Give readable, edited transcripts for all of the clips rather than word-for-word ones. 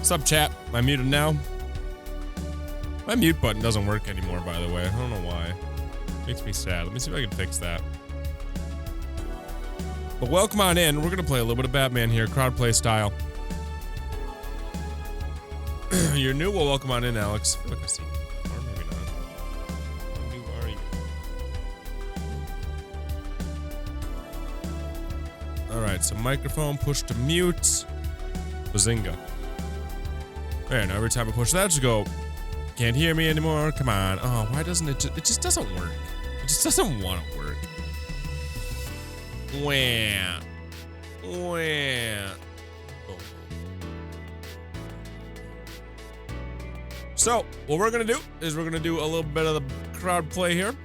What's up, chat? Am I muted now? My mute button doesn't work anymore, by the way. I don't know why. Makes me sad. Let me see if I can fix that. But welcome on in. We're gonna play a little bit of Batman here, crowd play style. You're new? Well, welcome on in, Alex. I feel like I see you. Or maybe not. How new are you? Alright, so microphone, push to mute. Bazinga. Alright, now every time I push that, just go, can't hear me anymore. Come on. Oh, why doesn't it just doesn't work. It just doesn't want to work. Wah. Wah. So, what we're gonna do is we're gonna do a little bit of the crowd play here.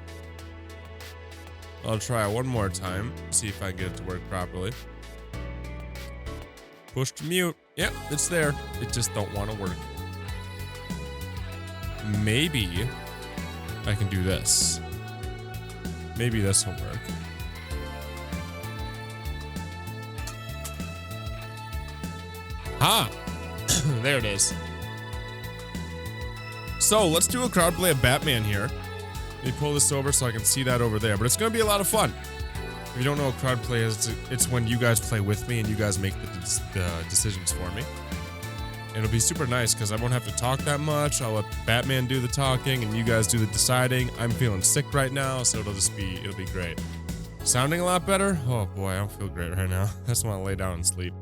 I'll try one more time, see if I can get it to work properly. Push to mute. Yep, it's there. It just don't want to work. Maybe I can do this. Maybe this will work. Ah, there it is. So let's do a crowd play of Batman here. Let me pull this over so I can see that over there. But it's gonna be a lot of fun. If you don't know what crowd play is, it's when you guys play with me and you guys make the decisions for me. And it'll be super nice because I won't have to talk that much. I'll let Batman do the talking and you guys do the deciding. I'm feeling sick right now, so it'll be great. Sounding a lot better? Oh boy, I don't feel great right now. I just want to lay down and sleep.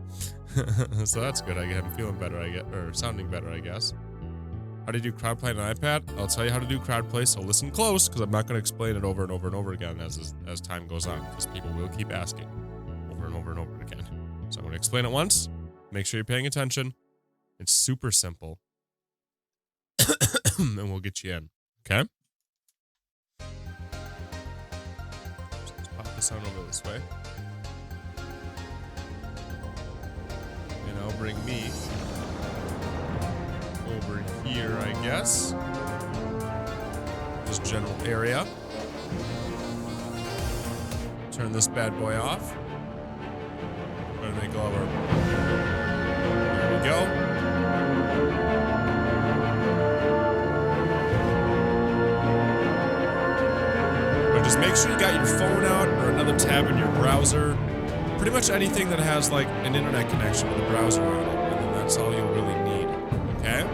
So that's good. I'm feeling better, or sounding better, I guess. How to do crowd play on an iPad? I'll tell you how to do crowd play, so listen close, because I'm not going to explain it over and over and over again as time goes on, because people will keep asking over and over and over again. So I'm going to explain it once. Make sure you're paying attention. It's super simple. And we'll get you in, okay? So let's pop this on over this way. And I'll bring me over here, I guess. This general area. Turn this bad boy off. Try to make all of our... There we go. But just make sure you got your phone out or another tab in your browser. Pretty much anything that has like an internet connection with a browser on it. And then that's all you'll really need. Okay?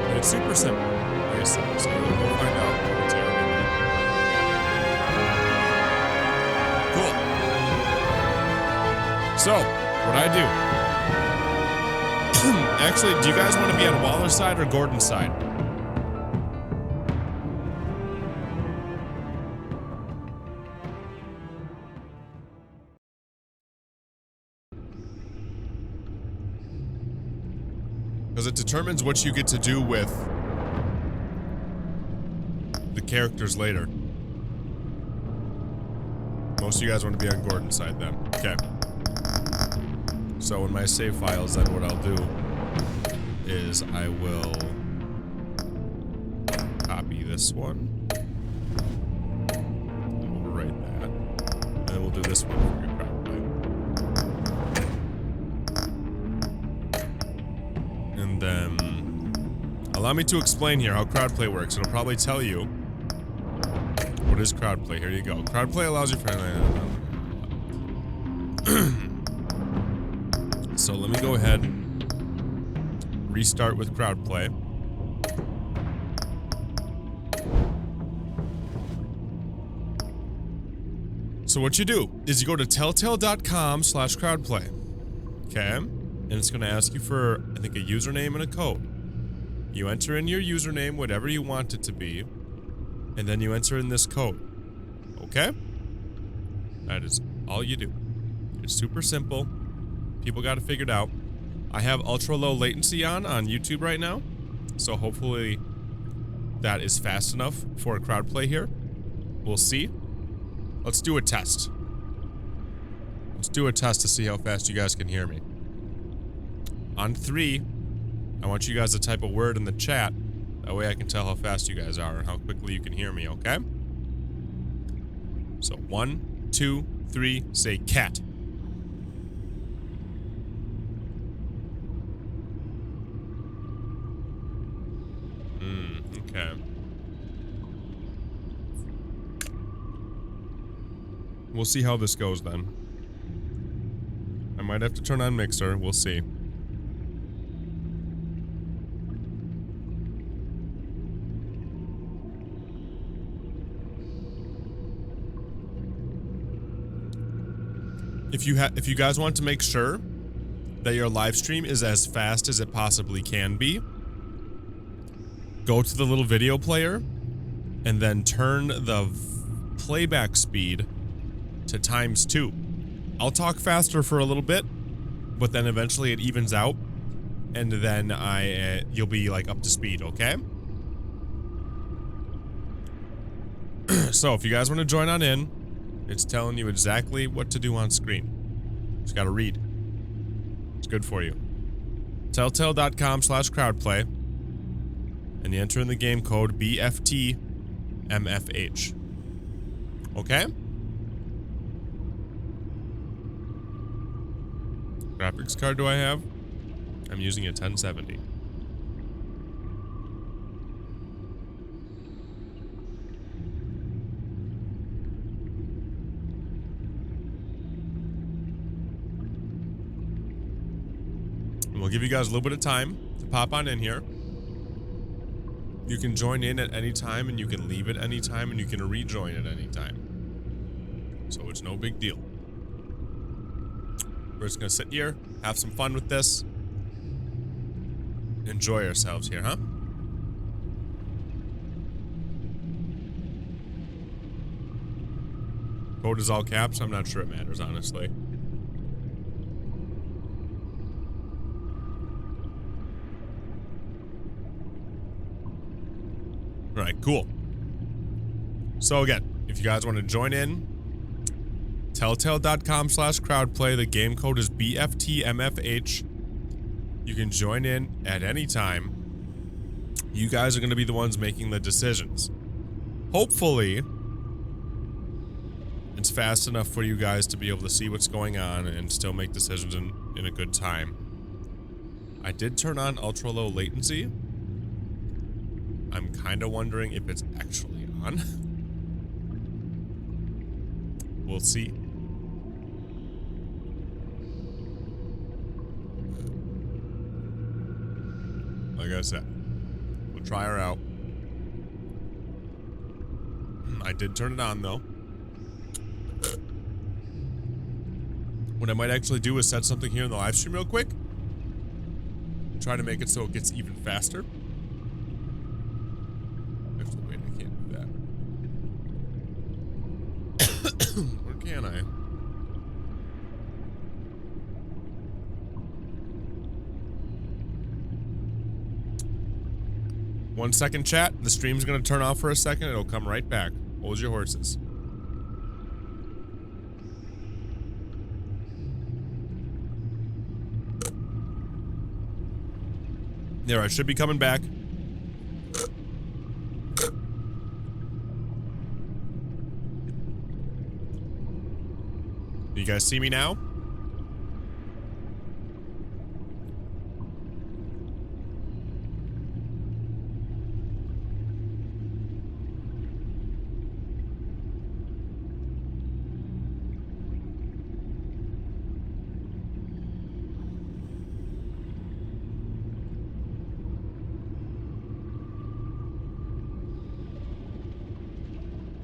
And it's super simple. Like I said, so we'll find out momentarily. Cool. So, what I do. Actually, do you guys want to be on Waller's side or Gordon's side? Because it determines what you get to do with the characters later. Most of you guys want to be on Gordon's side then. Okay. So in my save files, then what I'll do is I will copy this one. Overwrite that. And then we'll do this one for you probably. And then allow me to explain here how crowdplay works. It'll probably tell you what is crowdplay. Here you go. Crowdplay allows you for... So let me go ahead, restart with crowdplay. So what you do is you go to telltale.com/crowdplay. Okay? And it's going to ask you for, I think, a username and a code. You enter in your username, whatever you want it to be, and then you enter in this code. Okay? That is all you do. It's super simple. People got it figured out. I have ultra low latency on YouTube right now, so hopefully that is fast enough for a crowd play here. We'll see. Let's do a test. Let's do a test to see how fast you guys can hear me. On 3, I want you guys to type a word in the chat. That way I can tell how fast you guys are and how quickly you can hear me, okay? So 1, 2, 3, say cat. Okay. We'll see how this goes then. I might have to turn on Mixer. We'll see. If you guys want to make sure that your live stream is as fast as it possibly can be, go to the little video player and then turn the playback speed to ×2. I'll talk faster for a little bit, but then eventually it evens out, and then you'll be like up to speed, okay? So if you guys want to join on in, it's telling you exactly what to do on screen. Just gotta read. It's good for you. Telltale.com/crowdplay, and you enter in the game code BFTMFH. Okay? Graphics card do I have? I'm using a 1070. And we'll give you guys a little bit of time to pop on in here. You can join in at any time, and you can leave at any time, and you can rejoin at any time. So it's no big deal. We're just gonna sit here, have some fun with this, enjoy ourselves here, huh? Code is all caps. I'm not sure it matters, honestly. All right, cool. So again, if you guys want to join in, Telltale.com/crowdplay. The game code is BFTMFH. You can join in at any time. You guys are going to be the ones making the decisions. Hopefully, it's fast enough for you guys to be able to see what's going on and still make decisions in a good time. I did turn on ultra low latency. I'm kind of wondering if it's actually on. We'll see. Like I said, we'll try her out. I did turn it on, though. What I might actually do is set something here in the live stream real quick. Try to make it so it gets even faster. Actually, wait, I can't do that. Or can I? One second, chat. The stream's gonna turn off for a second. It'll come right back. Hold your horses. There, I should be coming back. You guys see me now?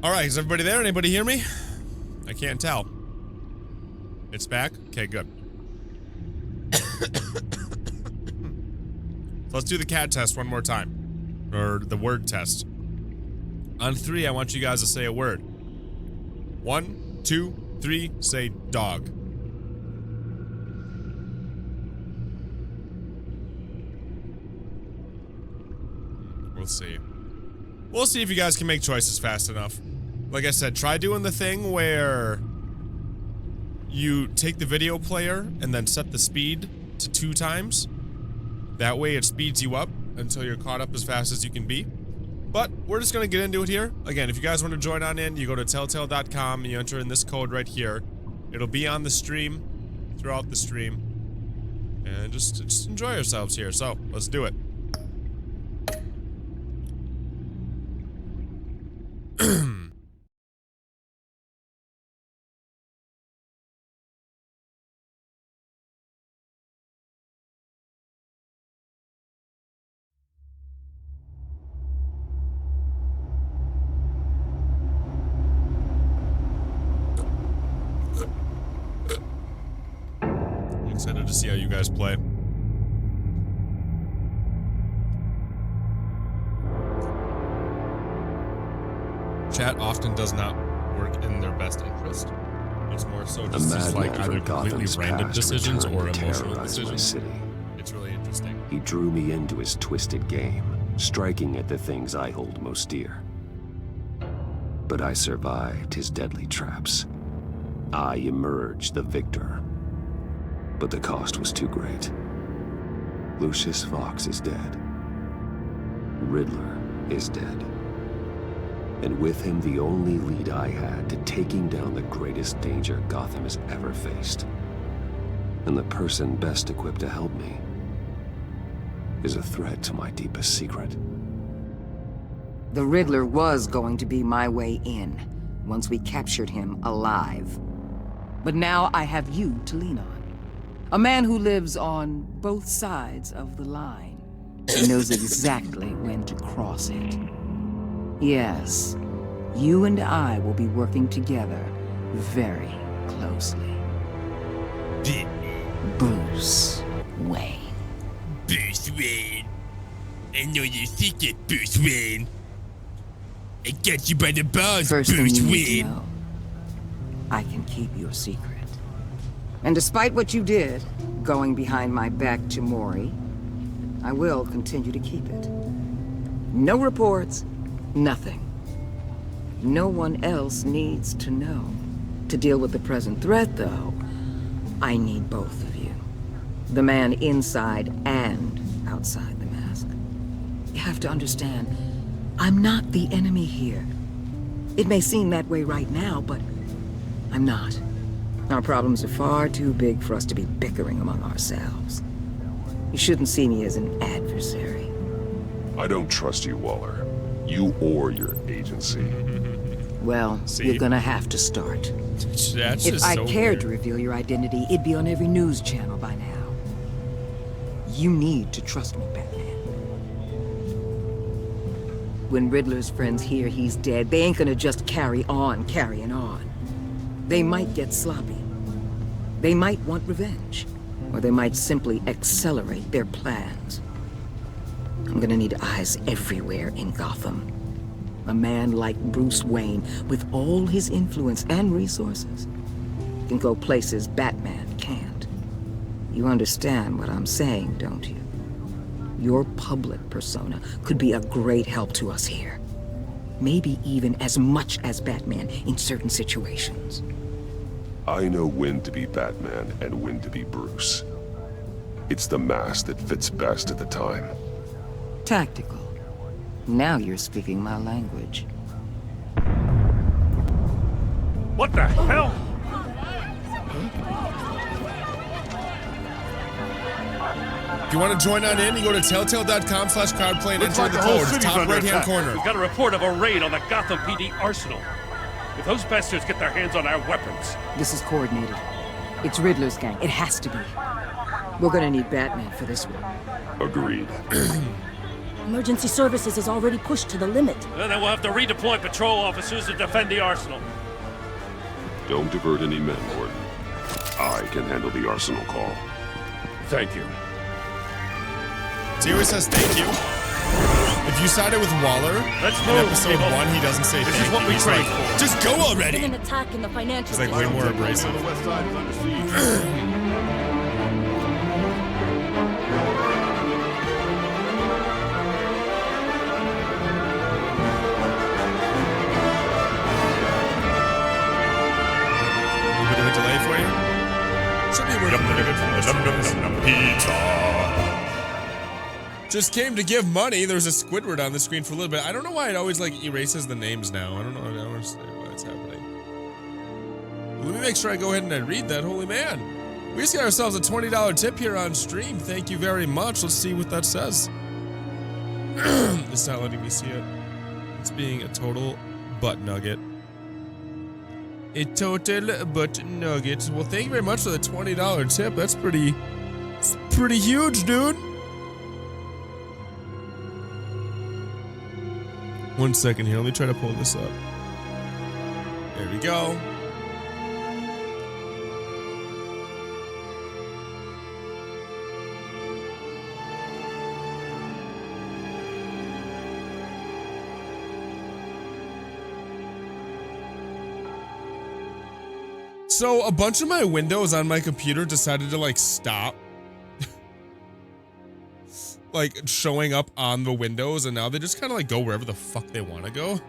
All right, is everybody there? Anybody hear me? I can't tell. It's back? Okay, good. So let's do the cat test one more time. Or the word test. On 3, I want you guys to say a word. 1, 2, 3, say dog. We'll see. We'll see if you guys can make choices fast enough. Like I said, try doing the thing where you take the video player and then set the speed to 2 times. That way it speeds you up until you're caught up as fast as you can be. But we're just going to get into it here. Again, if you guys want to join on in, you go to telltale.com and you enter in this code right here. It'll be on the stream, throughout the stream. And just enjoy yourselves here. So, let's do it. I'm excited to see how you guys play. Chat often does not work in their best interest. It's more so just like either completely random decisions or emotional decisions. It's really interesting. He drew me into his twisted game, striking at the things I hold most dear. But I survived his deadly traps. I emerged the victor. But the cost was too great. Lucius Fox is dead. Riddler is dead. And with him, the only lead I had to taking down the greatest danger Gotham has ever faced. And the person best equipped to help me is a threat to my deepest secret. The Riddler was going to be my way in, once we captured him alive. But now I have you to lean on. A man who lives on both sides of the line. He knows exactly when to cross it. Yes, you and I will be working together very closely. Bruce Wayne. Bruce Wayne. I know your secret, Bruce Wayne. I got you by the balls, First thing Bruce you need to Wayne. know, I can keep your secret. And despite what you did, going behind my back to Maury, I will continue to keep it. No reports, nothing. No one else needs to know. To deal with the present threat, though, I need both of you. The man inside and outside the mask. You have to understand, I'm not the enemy here. It may seem that way right now, but I'm not. Our problems are far too big for us to be bickering among ourselves. You shouldn't see me as an adversary. I don't trust you, Waller. You or your agency. Well, you're gonna have to start. That's If I so cared weird. to reveal your identity, it'd be on every news channel by now. You need to trust me, Batman. When Riddler's friends hear he's dead, they ain't gonna just carry on carrying on. They might get sloppy. They might want revenge. Or they might simply accelerate their plans. I'm gonna need eyes everywhere in Gotham. A man like Bruce Wayne, with all his influence and resources, can go places Batman can't. You understand what I'm saying, don't you? Your public persona could be a great help to us here. Maybe even as much as Batman in certain situations. I know when to be Batman and when to be Bruce. It's the mask that fits best at the time. Tactical. Now you're speaking my language. What the hell? If you want to join on in, you go to telltale.com/crowdplay and Looks enter like the the whole code. It's city's top under right-hand attack. corner. We've got a report of a raid on the Gotham PD arsenal. If those bastards get their hands on our weapons... This is coordinated. It's Riddler's gang. It has to be. We're gonna need Batman for this one. Agreed. Emergency services is already pushed to the limit. Then we'll have to redeploy patrol officers to defend the arsenal. Don't divert any men, Warden. I can handle the arsenal call. Thank you. He always says thank you. If you sided with Waller Let's in move, episode people. 1, he doesn't say This thank is what you. we He's trained like, for. just go Been already. an attack in the financial He's like way more abrasive. The west side is under siege. A bit of a delay for you? Should be working pretty good for most of you guys. Just came to give money. There's a Squidward on the screen for a little bit. I don't know why it always like erases the names now. I don't know. I don't understand why it's happening. Let me make sure I go ahead and I read that. Holy man. We just got ourselves a $20 tip here on stream. Thank you very much. Let's see what that says. It's not letting me see it. It's being a total butt nugget. A total butt nugget. Well, thank you very much for the $20 tip. That's pretty huge, dude. 1 second here. Let me try to pull this up. There we go. So a bunch of my windows on my computer decided to like stop like showing up on the windows, and now they just kind of like go wherever the fuck they want to go.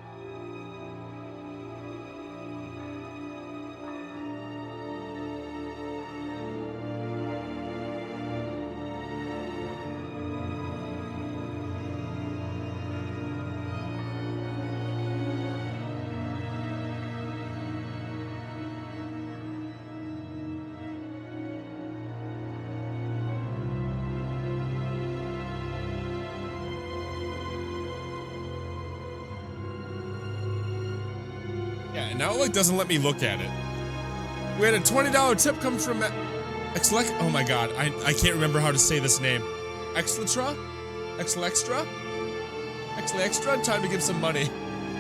Now it like doesn't let me look at it. We had a $20 tip come from Exlec. Oh my god, I can't remember how to say this name. Exlextra? Time to give some money.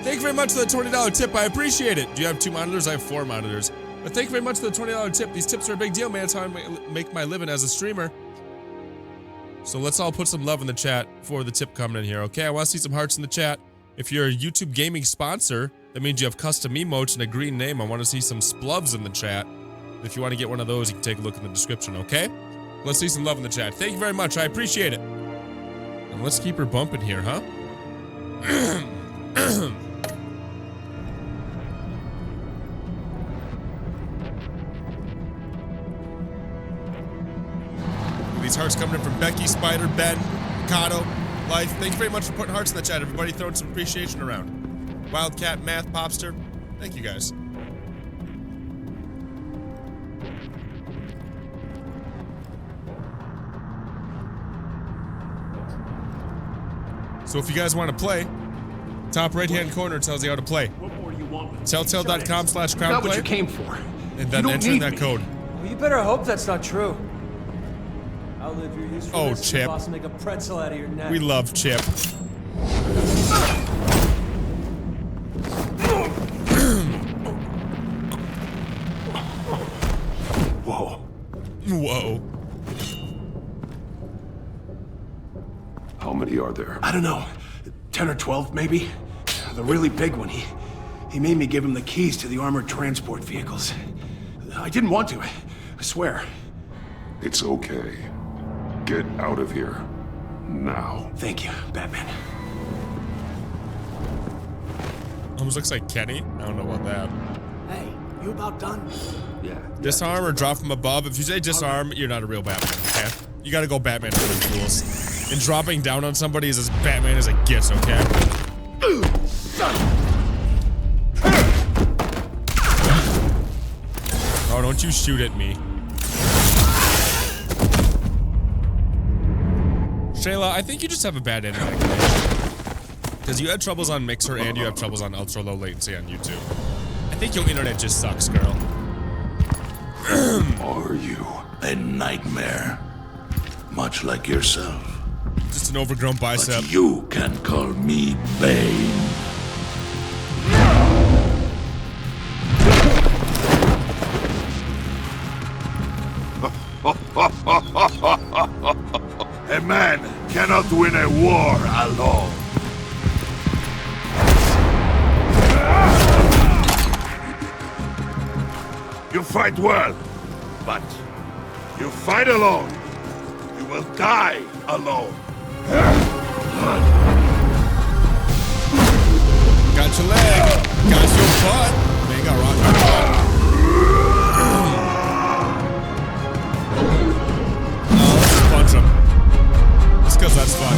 Thank you very much for the $20 tip. I appreciate it. Do you have 2 monitors? I have 4 monitors. But thank you very much for the $20 tip. These tips are a big deal, man. It's how I make my living as a streamer. So let's all put some love in the chat for the tip coming in here, okay? I want to see some hearts in the chat. If you're a YouTube gaming sponsor, that means you have custom emotes and a green name. I want to see some splubs in the chat. If you want to get one of those, you can take a look in the description, okay? Let's see some love in the chat. Thank you very much. I appreciate it. And let's keep her bumping here, huh? These hearts coming in from Becky, Spider, Ben, Mikado, Life. Thank you very much for putting hearts in the chat, everybody. Throwing some appreciation around. Wildcat, Math, Popster. Thank you guys. So if you guys want to play, top right-hand corner tells you how to play. What more do you want? Got Telltale.com/crowdplay. what you came for. And then entering that code. Well, you better hope that's not true. I'll live your useful. Oh, Chip. Boss, make a pretzel out of your neck. We love Chip. Whoa. How many are there? I don't know. 10 or 12, maybe? The really big one, he made me give him the keys to the armored transport vehicles. I didn't want to, I swear. It's okay. Get out of here. Now. Thank you, Batman. Almost looks like Kenny. I don't know about that. Hey, you about done? Yeah. Disarm or drop from above. If you say disarm, you're not a real Batman, okay? You gotta go Batman for the rules. And dropping down on somebody is as Batman as it gets, okay? Oh, don't you shoot at me. Shayla, I think you just have a bad internet connection. Because you had troubles on Mixer and you have troubles on ultra low latency on YouTube. I think your internet just sucks, girl. Are you? A nightmare. Much like yourself. Just an overgrown bicep. But you can call me Bane. A man cannot win a war alone. You fight well, but you fight alone. You will die alone. Got your leg. Got your butt. Man, you got rock your butt. Let's just punch him. Just because that's fun.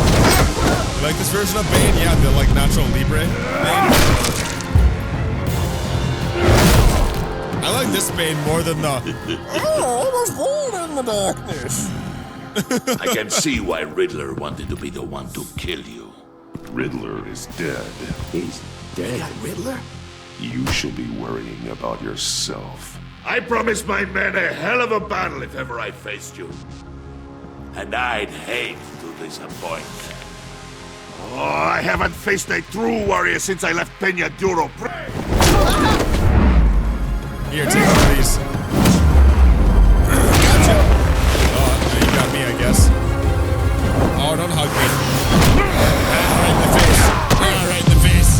You like this version of Bane? Yeah, the like Nacho Libre Bane. I like this Bane more than the almost born in the darkness. I can see why Riddler wanted to be the one to kill you. Riddler is dead. He's dead. Riddler? You should be worrying about yourself. I promised my men a hell of a battle if ever I faced you. And I'd hate to disappoint. Oh, I haven't faced a true warrior since I left Peña Duro. Here, take one of these. Gotcha. Oh, you got me, I guess. Oh, don't hug me. Right in the face. Right in the face.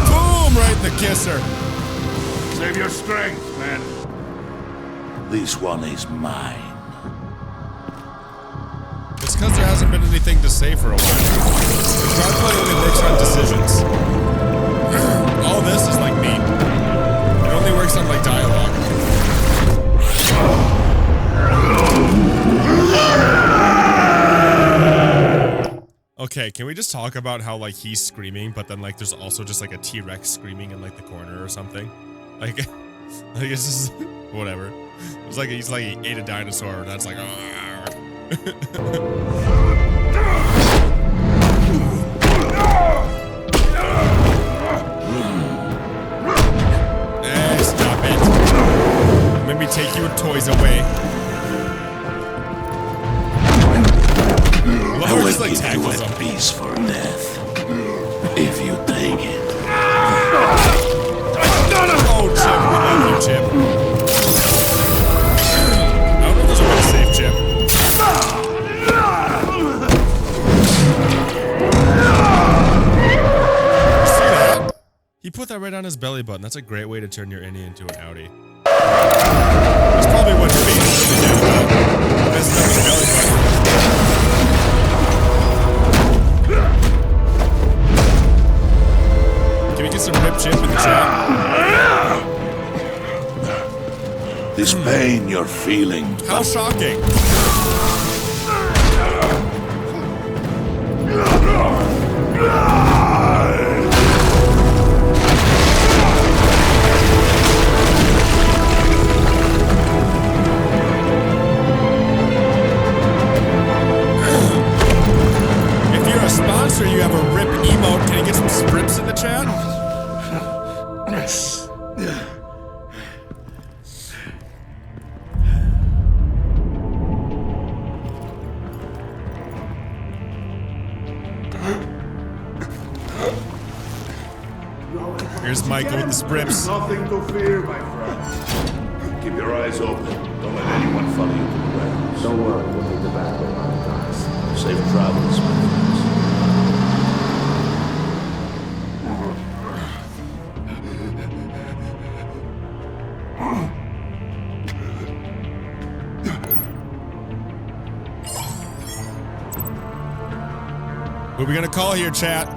Boom! Right in the kisser. Save your strength, man. This one is mine. It's because there hasn't been anything to say for a while. Crowdplay only works on decisions. All this is like me. It only works on like dialogue. Okay, can we just talk about how like he's screaming, but then like there's also just like a T-Rex screaming in like the corner or something? Like it's just whatever. It's like he's like he ate a dinosaur and that's like Hey, stop it. Let me take your toys away. I will just like give you tackles a him. piece for death. If you take it. Oh, Chip, we love you, Chip. I don't know if there's a way to save Chip. See that? He put that right on his belly button. That's a great way to turn your innie into an outie. That's probably what you're being really doing, but messing up your belly button. Can we get some rip Chip in the chat? This pain you're feeling. How shocking. If you're a sponsor, you have a rip emote. Can you get some rips in the chat? Here's Michael with the sprips. Nothing to fear, my friend. Keep your eyes open. Don't let anyone follow you to the warehouse. Don't worry, we'll leave the back way on the docks. Safe travels, my friends. Who are we gonna call here, chat?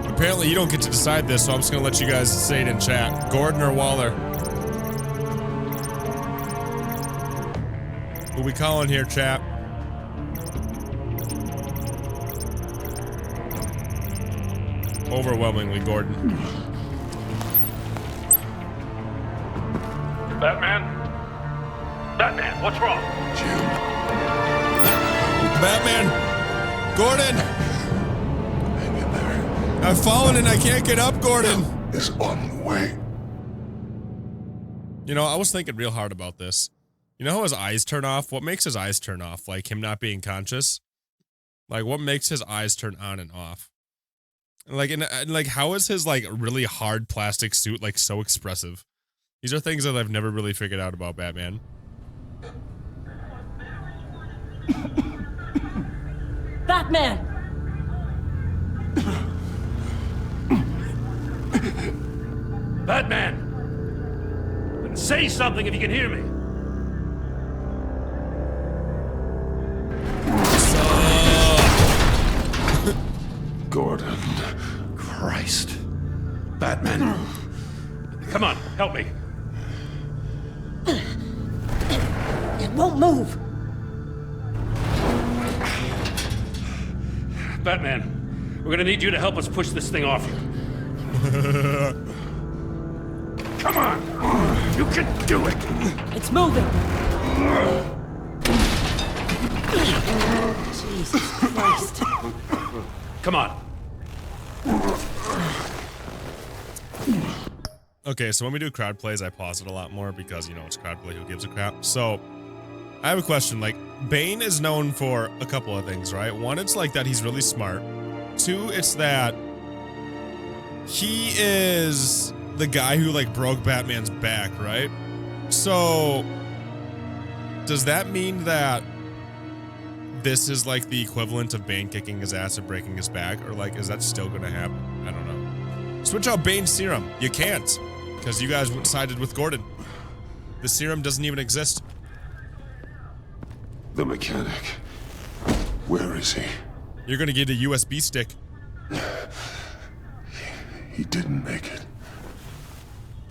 Apparently you don't get to decide this, so I'm just gonna let you guys say it in chat. Gordon or Waller? Who we calling here, chat? Overwhelmingly Gordon. Batman? Batman, what's wrong? Batman! Gordon! I've fallen and I can't get up, Gordon! Is on the way. You know, I was thinking real hard about this. You know how his eyes turn off? What makes his eyes turn off? Like him not being conscious? Like what makes his eyes turn on and off? Like, and like how is his like really hard plastic suit like so expressive? These are things that I've never really figured out about Batman. Batman! Batman! Say something if you can hear me. Gordon. Christ. Batman. Come on, help me. It won't move. Batman, we're gonna need you to help us push this thing off you. Come on! You can do it! It's moving! Jesus Christ. Come on. Okay, so when we do crowd plays, I pause it a lot more because, you know, it's crowd play, who gives a crap. So, I have a question. Like, Bane is known for a couple of things, right? One, it's like that he's really smart. Two, it's that he is the guy who, like, broke Batman's back, right? So, does that mean that this is, like, the equivalent of Bane kicking his ass and breaking his back? Or, like, is that still gonna happen? I don't know. Switch out Bane's serum. You can't. Because you guys sided with Gordon. The serum doesn't even exist. The mechanic. Where is he? You're gonna get a USB stick. He didn't make it.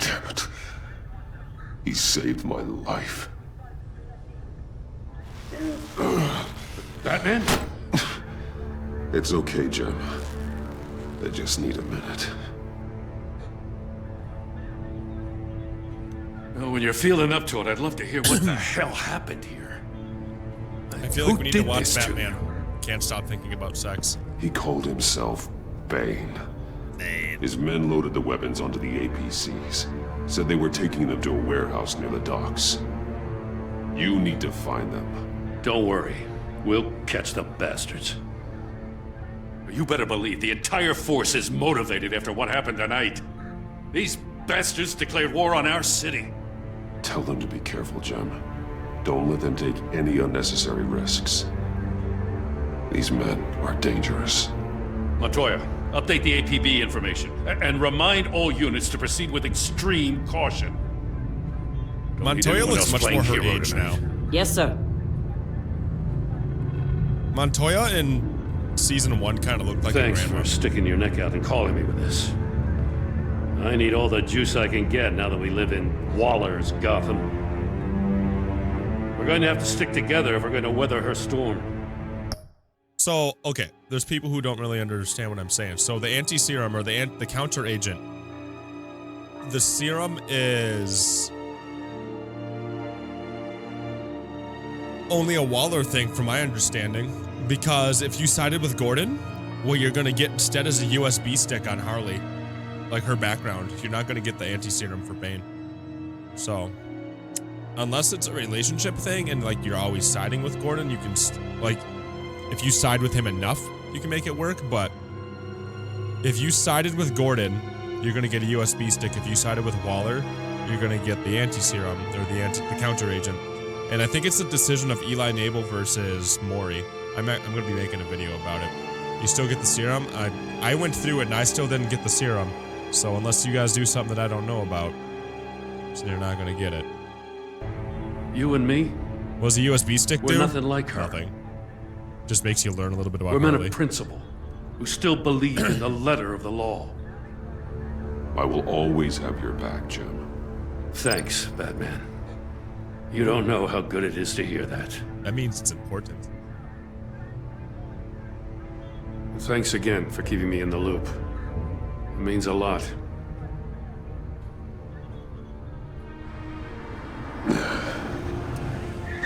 Damn it. He saved my life. Batman? It's okay, Jim. I just need a minute. Well, when you're feeling up to it, I'd love to hear what the hell happened here. I feel like we need to watch Batman. Can't stop thinking about sex. He called himself Bane. His men loaded the weapons onto the APCs. Said they were taking them to a warehouse near the docks. You need to find them. Don't worry. We'll catch the bastards. You better believe the entire force is motivated after what happened tonight. These bastards declared war on our city. Tell them to be careful, Jim. Don't let them take any unnecessary risks. These men are dangerous. Montoya, update the APB information. And remind all units to proceed with extreme caution. Montoya looks much more her age now. Yes, sir. Montoya in Season 1 kind of looked like Thanks a grandma. for sticking your neck out and calling me with this. I need all the juice I can get now that we live in Waller's Gotham. We're going to have to stick together if we're going to weather her storm. So, okay, there's people who don't really understand what I'm saying. So the anti-serum or the counter agent, the serum is only a Waller thing from my understanding, because if you sided with Gordon, what you're gonna get instead is a USB stick on Harley, like her background. You're not gonna get the anti-serum for Bane. So, unless it's a relationship thing and like you're always siding with Gordon, you can like, if you side with him enough, you can make it work. But if you sided with Gordon, you're gonna get a USB stick. If you sided with Waller, you're gonna get the anti-serum or the counter agent. And I think it's the decision of Eli Nabel versus Mori. I'm gonna be making a video about it. You still get the serum. I went through it and I still didn't get the serum. So unless you guys do something that I don't know about, so you're not gonna get it. You and me? What does a USB stick do? We're nothing like her. Nothing. Just makes you learn a little bit about We're men Harley. of principle, who still believe in the letter of the law. I will always have your back, Jim. Thanks, Batman. You don't know how good it is to hear that. That means it's important. Thanks again for keeping me in the loop. It means a lot.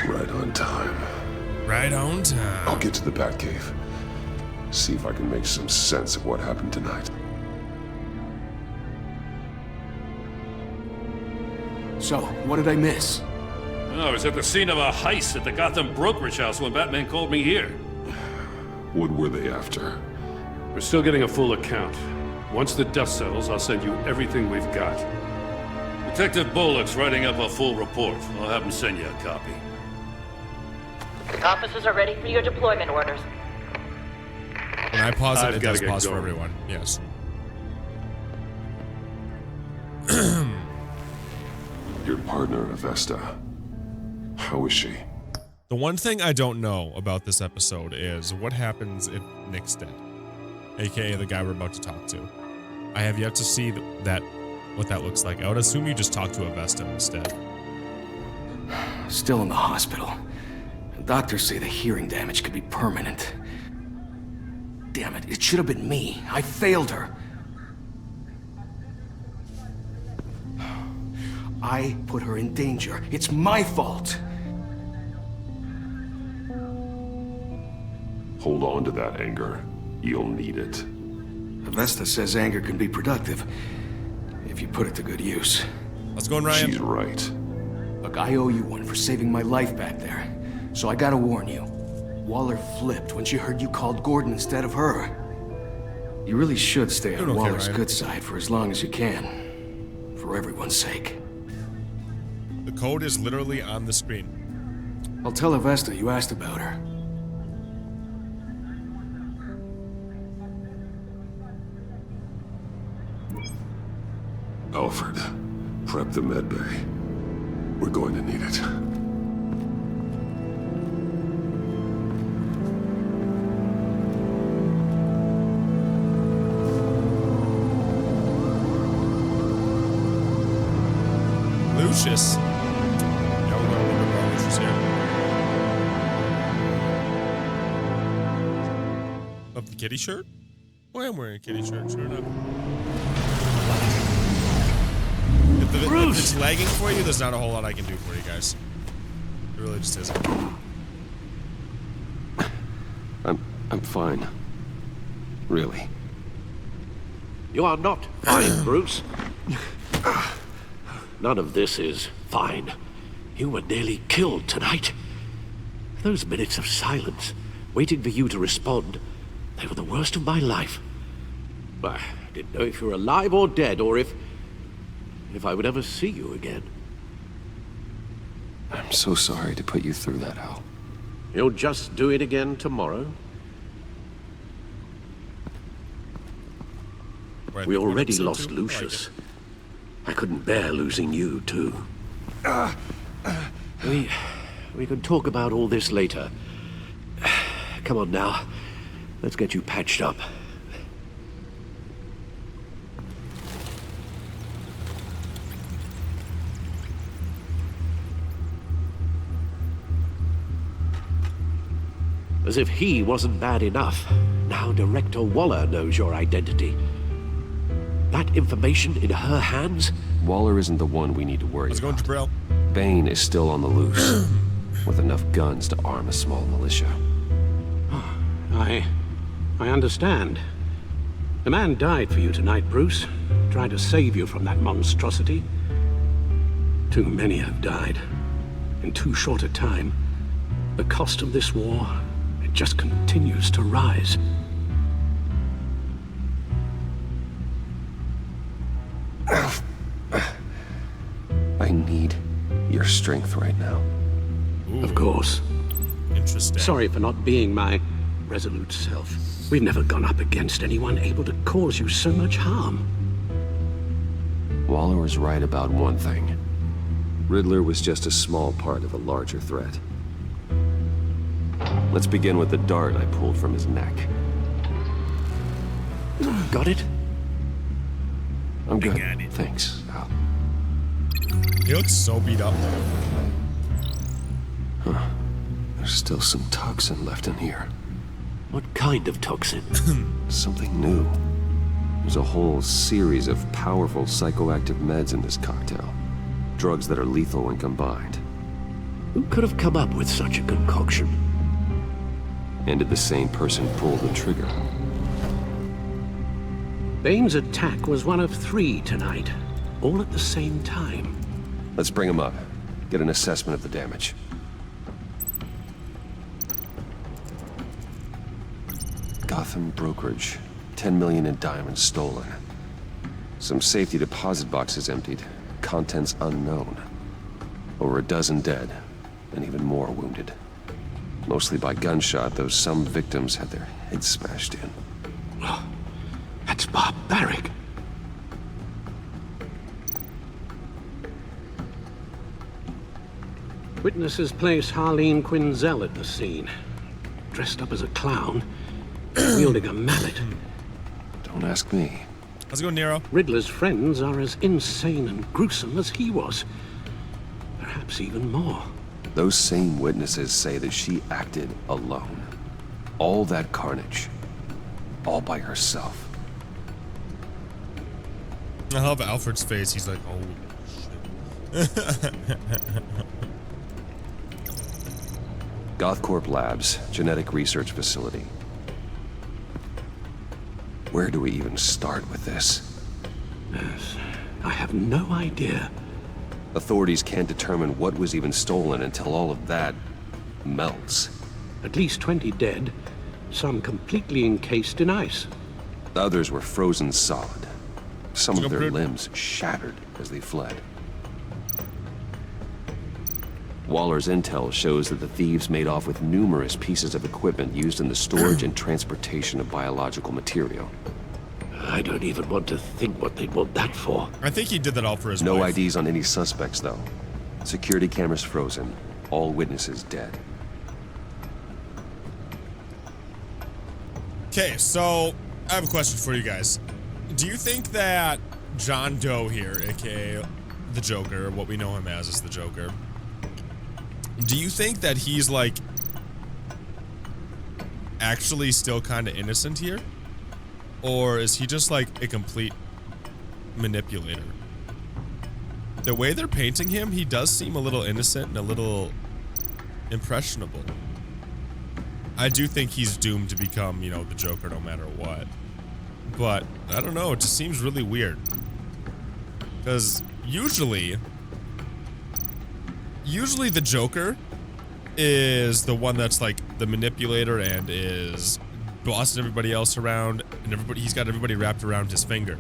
Right on time. Right on time. I'll get to the Batcave. See if I can make some sense of what happened tonight. So, what did I miss? Oh, I was at the scene of a heist at the Gotham brokerage house when Batman called me here. What were they after? We're still getting a full account. Once the dust settles, I'll send you everything we've got. Detective Bullock's writing up a full report. I'll have him send you a copy. Officers are ready for your deployment orders. When I pause it, it does pause for going. everyone. Yes. Your partner, Avesta. How is she? The one thing I don't know about this episode is what happens if Nick's dead, aka the guy we're about to talk to. I have yet to see what that looks like. I would assume you just talk to Avesta instead. Still in the hospital. Doctors say the hearing damage could be permanent. damn it. It should have been me. I failed her. I put her in danger. It's my fault. Hold on to that anger. You'll need it. Avesta says anger can be productive if you put it to good use. Let's go, Ryan. She's right. Look, I owe you one for saving my life back there. So I gotta warn you. Waller flipped when she heard you called Gordon instead of her. You really should stay on Waller's good side for as long as you can. For everyone's sake. The code is literally on the screen. I'll tell Avesta you asked about her. Alfred, prep the med bay. We're going to need it. Lucius. Yeah, we're going to look at Lucius here. Of the kitty shirt? Oh, I am wearing a kitty shirt, sure enough. If it's lagging for you, there's not a whole lot I can do for you guys. It really just isn't. I'm fine. Really. You are not fine, Bruce. None of this is fine. You were nearly killed tonight. Those minutes of silence, waiting for you to respond, they were the worst of my life. I didn't know if you were alive or dead, or if I would ever see you again. I'm so sorry to put you through that, Al. You'll just do it again tomorrow? We already lost Lucius. I couldn't bear losing you, too. We can talk about all this later. Come on now. Let's get you patched up. As if he wasn't bad enough, now Director Waller knows your identity. That information in her hands? Waller isn't the one we need to worry about. Let's go, Jabril. Bane is still on the loose, with enough guns to arm a small militia. I understand. The man died for you tonight, Bruce. Tried to save you from that monstrosity. Too many have died. In too short a time. The cost of this war, it just continues to rise. I need your strength right now. Ooh. Of course. Interesting. Sorry for not being my resolute self. We've never gone up against anyone able to cause you so much harm. Waller was right about one thing. Riddler was just a small part of a larger threat. Let's begin with the dart I pulled from his neck. Got it? I'm good. Thanks, Al. He looks so beat up. Huh. There's still some toxin left in here. What kind of toxin? Something new. There's a whole series of powerful psychoactive meds in this cocktail. Drugs that are lethal when combined. Who could have come up with such a concoction? And did the same person pull the trigger? Bane's attack was one of 3 tonight, all at the same time. Let's bring him up. Get an assessment of the damage. Gotham brokerage. 10 million in diamonds stolen. Some safety deposit boxes emptied. Contents unknown. Over a dozen dead, and even more wounded. Mostly by gunshot, though some victims had their heads smashed in. Oh, that's barbaric. Witnesses place Harleen Quinzel at the scene. Dressed up as a clown, wielding a mallet. Don't ask me. Let's go, Nero. Riddler's friends are as insane and gruesome as he was. Perhaps even more. Those same witnesses say that she acted alone. All that carnage. all by herself. I love Alfred's face. He's like, oh, shit. GothCorp Labs, genetic research facility. Where do we even start with this? Yes, I have no idea. Authorities can't determine what was even stolen until all of that melts. At least 20 dead, some completely encased in ice. The others were frozen solid. Some of their limbs shattered as they fled. Waller's intel shows that the thieves made off with numerous pieces of equipment used in the storage and transportation of biological material. I don't even want to think what they'd want that for. I think he did that all for his wife. No IDs on any suspects, though. Security cameras frozen. All witnesses dead. Okay, so I have a question for you guys. Do you think that John Doe here, aka the Joker, what we know him as is the Joker, do you think that he's like actually still kind of innocent here? Or is he just like a complete manipulator? The way they're painting him, he does seem a little innocent and a little impressionable. I do think he's doomed to become, you know, the Joker no matter what. But I don't know, it just seems really weird. Because usually the Joker is the one that's like the manipulator and is bossing everybody else around, and he's got everybody wrapped around his finger.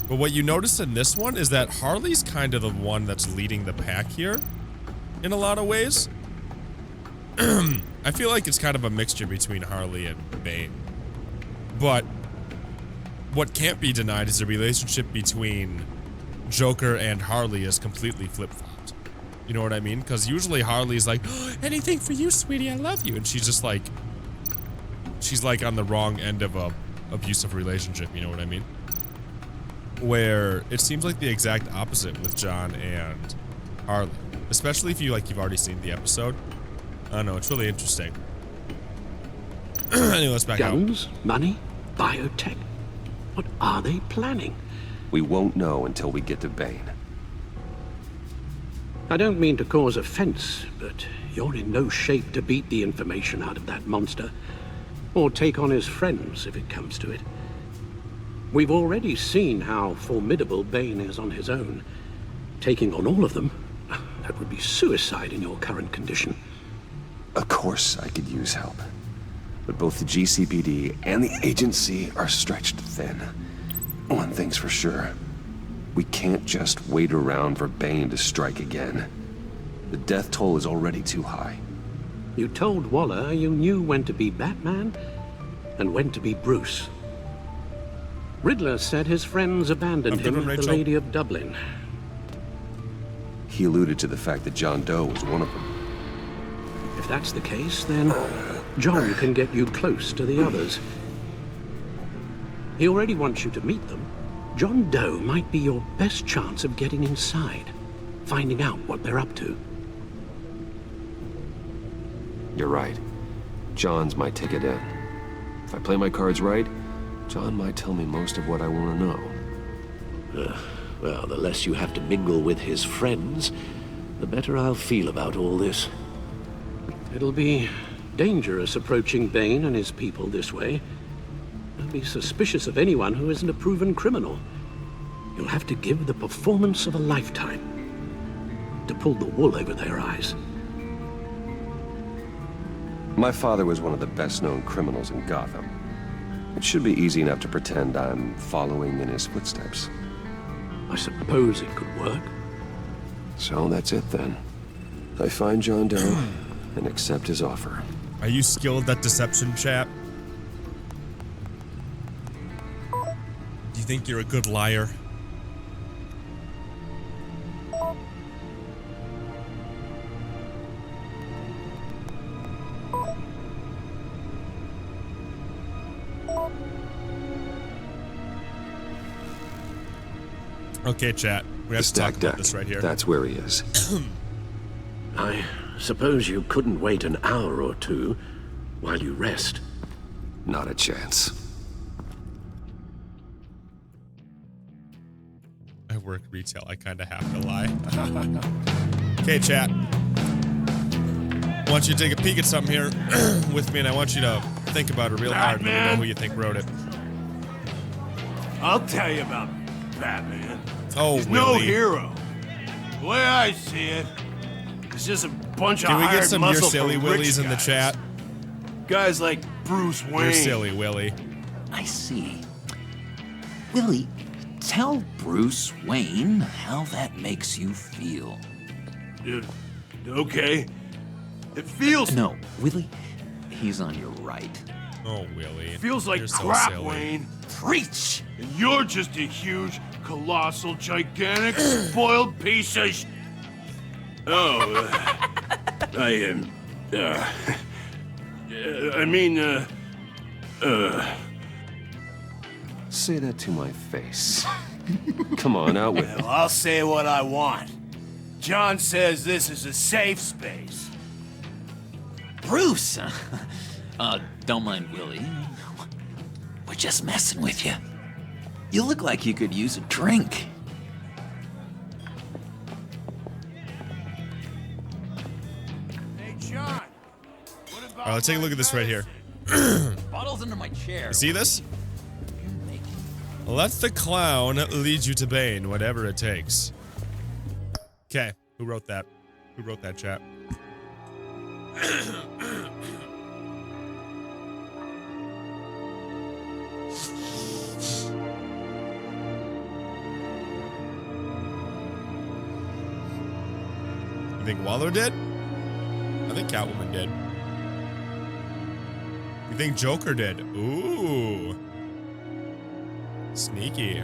But what you notice in this one is that Harley's kind of the one that's leading the pack here in a lot of ways. I feel like it's kind of a mixture between Harley and Bane. But what can't be denied is the relationship between Joker and Harley is completely flip-flopped. You know what I mean? Because usually Harley's like, oh, anything for you, sweetie, I love you. And she's just like, she's like on the wrong end of a abusive relationship, you know what I mean? Where it seems like the exact opposite with John and Harley. Especially if you've already seen the episode. I don't know, it's really interesting. Anyway, let's back out. Guns, money, biotech. What are they planning? We won't know until we get to Bane. I don't mean to cause offense, but you're in no shape to beat the information out of that monster. Or take on his friends, if it comes to it. We've already seen how formidable Bane is on his own. Taking on all of them, that would be suicide in your current condition. Of course I could use help. But both the GCPD and the agency are stretched thin. One thing's for sure. We can't just wait around for Bane to strike again. The death toll is already too high. You told Waller you knew when to be Batman and when to be Bruce. Riddler said his friends abandoned him at the Lady of Dublin. He alluded to the fact that John Doe was one of them. If that's the case, then John can get you close to the others. He already wants you to meet them. John Doe might be your best chance of getting inside, finding out what they're up to. You're right. John's my ticket in. If I play my cards right, John might tell me most of what I want to know. Well, the less you have to mingle with his friends, the better I'll feel about all this. It'll be dangerous approaching Bane and his people this way. They'll be suspicious of anyone who isn't a proven criminal. You'll have to give the performance of a lifetime to pull the wool over their eyes. My father was one of the best-known criminals in Gotham. It should be easy enough to pretend I'm following in his footsteps. I suppose it could work. So that's it then. I find John Doe and accept his offer. Are you skilled at deception, chap? Do you think you're a good liar? Okay, chat. We have to talk about this right here. That's where he is. I suppose you couldn't wait an hour or two while you rest. Not a chance. work retail. I kind of have to lie. Okay, chat. I want you to take a peek at something here with me, and I want you to think about it real hard and let me know who you think wrote it. I'll tell you about Batman. Oh, He's Willie. no hero. The way I see it, it's just a bunch of Can we hired get some You're muscle Silly for Willies rich in the guys. chat? Guys like Bruce Wayne. You're Silly Willie. I see. Willie, tell Bruce Wayne how that makes you feel. Okay. It feels... No, Willie, he's on your right. Oh, Willie. It feels like You're so crap, silly. Wayne. Preach! And you're just a huge, colossal, gigantic, spoiled piece of Oh, I am... Say that to my face. Come on, out with it. Well, I'll say what I want. John says this is a safe space. Bruce! Don't mind Willie. We're just messing with you. You look like you could use a drink. Hey, John. What about All right, let's take a look at this right here. Bottles under my chair. You see this? Let the clown lead you to Bane, whatever it takes. Okay, who wrote that? Who wrote that, chat? You think Waller did? I think Catwoman did. You think Joker did? Ooh. Sneaky.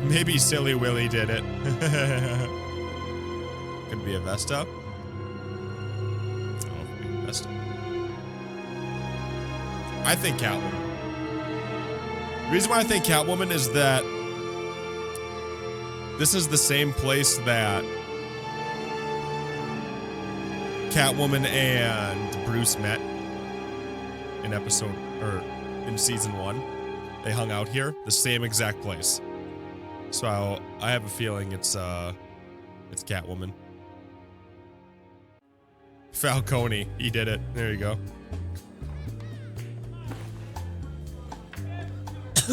Maybe Silly Willie did it. Could be a Vesta. Oh, could be a Vesta. I think Catwoman. The reason why I think Catwoman is that this is the same place that Catwoman and Bruce met in episode, or in season 1. They hung out here, the same exact place. So I have a feeling it's Catwoman. Falcone, he did it. There you go.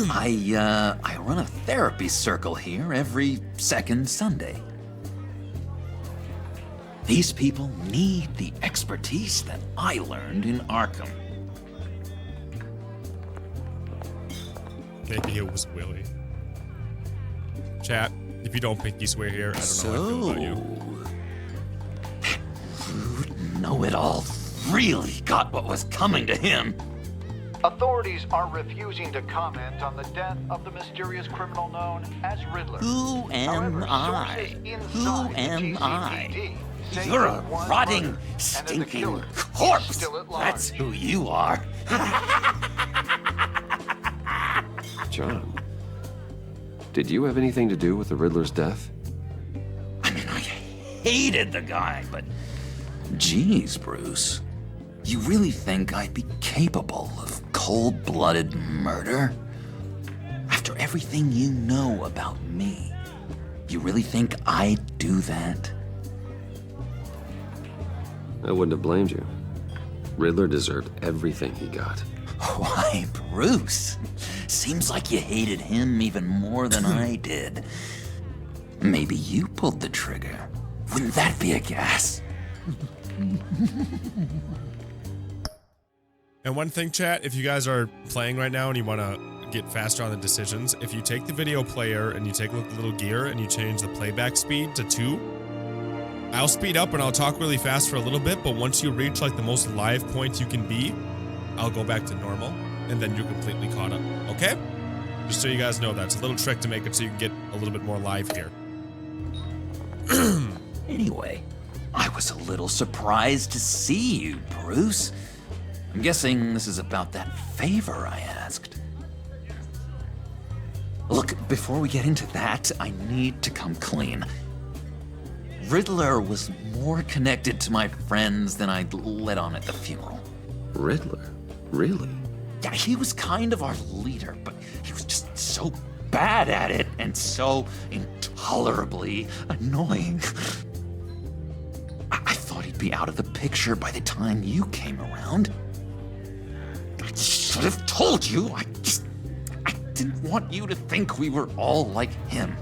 I run a therapy circle here every second Sunday. These people need the expertise that I learned in Arkham. Maybe it was Willie. Chat, if you don't pinky swear here, I don't know how I feel about you. Know-it-all really got what was coming to him. Authorities are refusing to comment on the death of the mysterious criminal known as Riddler. Who am I? Who am I? You're a rotting, stinking corpse. That's who you are. John, did you have anything to do with the Riddler's death? I hated the guy, but geez, Bruce. You really think I'd be capable of cold-blooded murder? After everything you know about me, you really think I'd do that? I wouldn't have blamed you. Riddler deserved everything he got. Why, Bruce? Seems like you hated him even more than I did. Maybe you pulled the trigger. Wouldn't that be a gas? And one thing, chat, if you guys are playing right now and you want to get faster on the decisions, if you take the video player and you take a look at the little gear and you change the playback speed to 2, I'll speed up and I'll talk really fast for a little bit, but once you reach like the most live point you can be, I'll go back to normal, and then you're completely caught up, okay? Just so you guys know that. It's a little trick to make it so you can get a little bit more live here. Anyway, I was a little surprised to see you, Bruce. I'm guessing this is about that favor I asked. Look, before we get into that, I need to come clean. Riddler was more connected to my friends than I'd let on at the funeral. Riddler? Really? Yeah, he was kind of our leader, but he was just so bad at it, and and so intolerably annoying. I thought he'd be out of the picture by the time you came around. I should have told you. I didn't want you to think we were all like him.